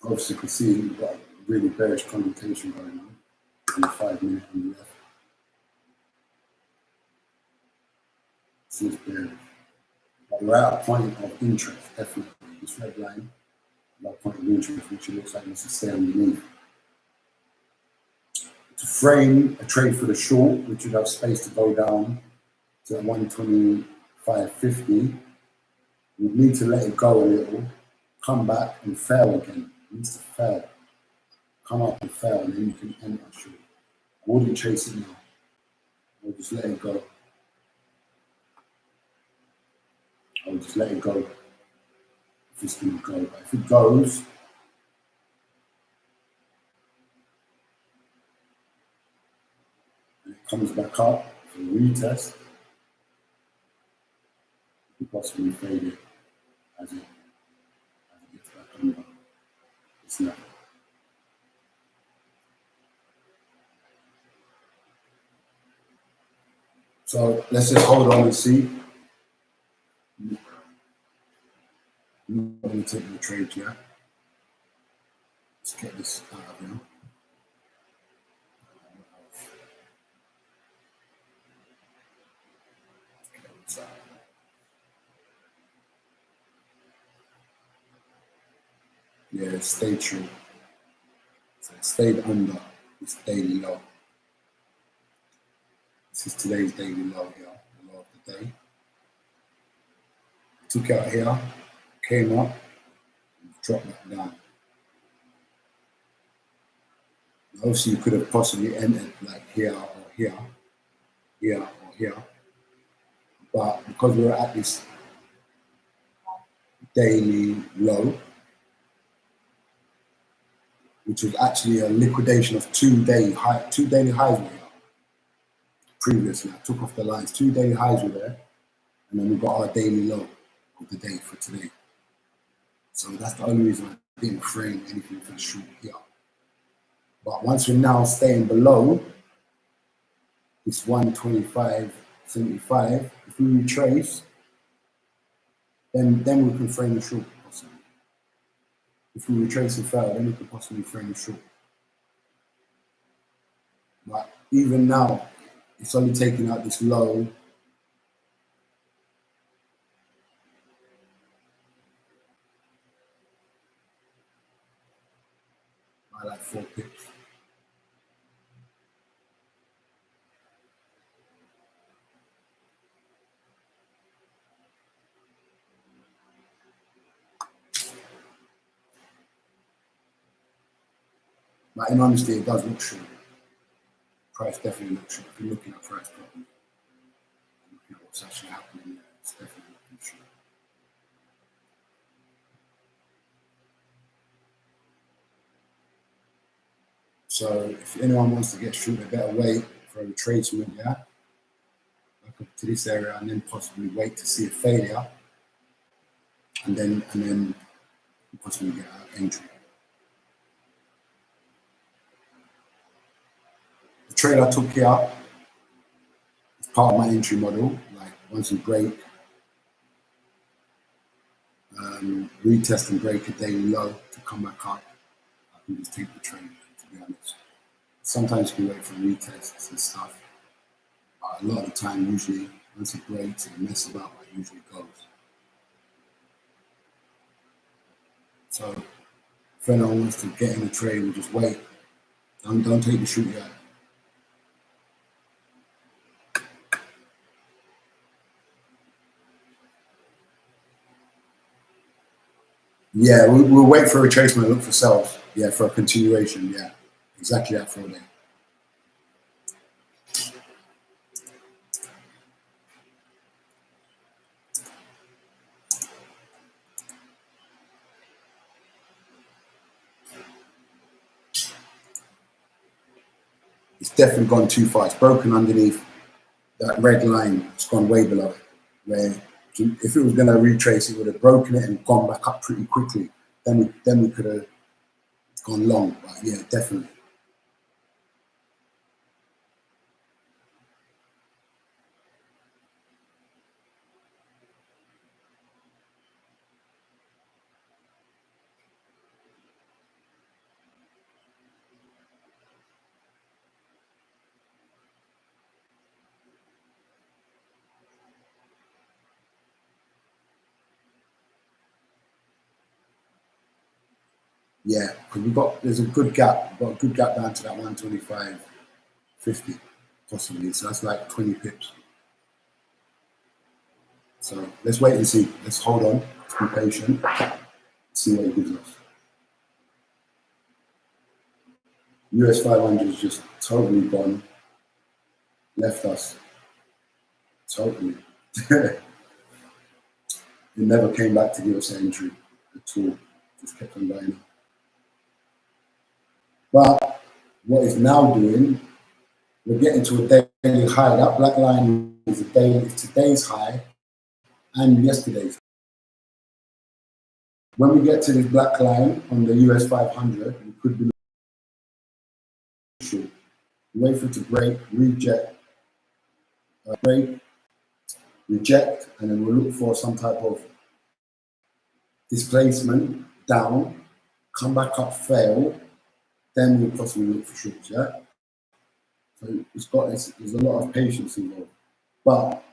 obviously you can see we've got a really bearish connotation going on the 5 minute on the left. Seems bearish. But we're at a point of interest, definitely. This red line, that point of interest, which it looks like it's to stay underneath. To frame a trade for the short, which would have space to go down to 125.50, we need to let it go a little, come back and fail again. It needs to fail. Come up and fail, and then you can enter short. I wouldn't chase it now. I would just let it go. I would just let it go if it's going to go. But if it goes, and it comes back up for a retest, you could possibly fade it as it gets back under. It's not. So let's just hold on and see. I'm not going to take the trade yet. Let's get this out of here. Yeah, it stayed true. So it stayed under this daily low. This is today's daily low here, the low of the day. Took out here, came up, and dropped back down. Obviously, you could have possibly entered like here or here, here or here. But because we're at this daily low, which was actually a liquidation of two daily highs were here. Previously, I took off the lines, 2 daily highs were there, and then we got our daily low of the day for today. So that's the only reason I didn't frame anything for the short here. But once we're now staying below this 125.75, if we retrace, then we can frame the short possibly. If we retrace and fail, then we could possibly frame the short. But even now, it's only taking out this low by like 4 pips. But in honesty, it does look short. Price definitely looks short. If you're looking at price problems, looking at what's actually happening there, it's definitely looking short. So if anyone wants to get short a better wait for a retracement, yeah, back up to this area and then possibly wait to see a failure, and then possibly get an entry. The trade I took here is part of my entry model. Like once you break, retest and break a daily low to come back up, I can just take the trade, to be honest. Sometimes you can wait for retests and stuff. But a lot of the time, usually, once it breaks and messes up, it usually goes. So if anyone wants to get in a trade and just wait, don't take the shoot yet. Yeah, we'll wait for a retracement and look for sells. Yeah, for a continuation. Yeah, exactly that for a day. It's definitely gone too far. It's broken underneath that red line. It's gone way below it. Where if it was going to retrace, it would have broken it and gone back up pretty quickly. Then we could have gone long. But yeah, definitely. Yeah, because there's a good gap. We've got a good gap down to that 125.50 possibly. So that's like 20 pips. So let's wait and see. Let's hold on. Let's be patient. See what it gives us. US500 is just totally gone. Left us. Totally. It never came back to give us an entry at all. Just kept on going up. But what it's now doing, we're getting to a daily high. That black line is today's high and yesterday's. When we get to this black line on the US500, we could be short. Wait for it to break, reject, break, reject, and then we'll look for some type of displacement down, come back up, fail, then we'll possibly look for shorts, yeah? So there's a lot of patience involved. But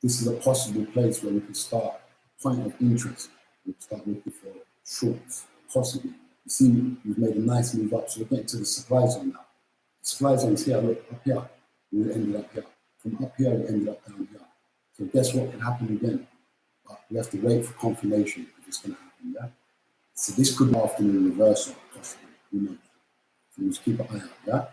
this is a possible place where we can start, point of interest, we can start looking for shorts, possibly. You see, we've made a nice move up, so we're getting to the supply zone now. The supply zone is here, look, up here. We ended up here. From up here, we ended up down here. So guess what can happen again? But we have to wait for confirmation if it's going to happen, yeah? So this could be afternoon reversal, possibly, who knows? So we just keep an eye out, yeah?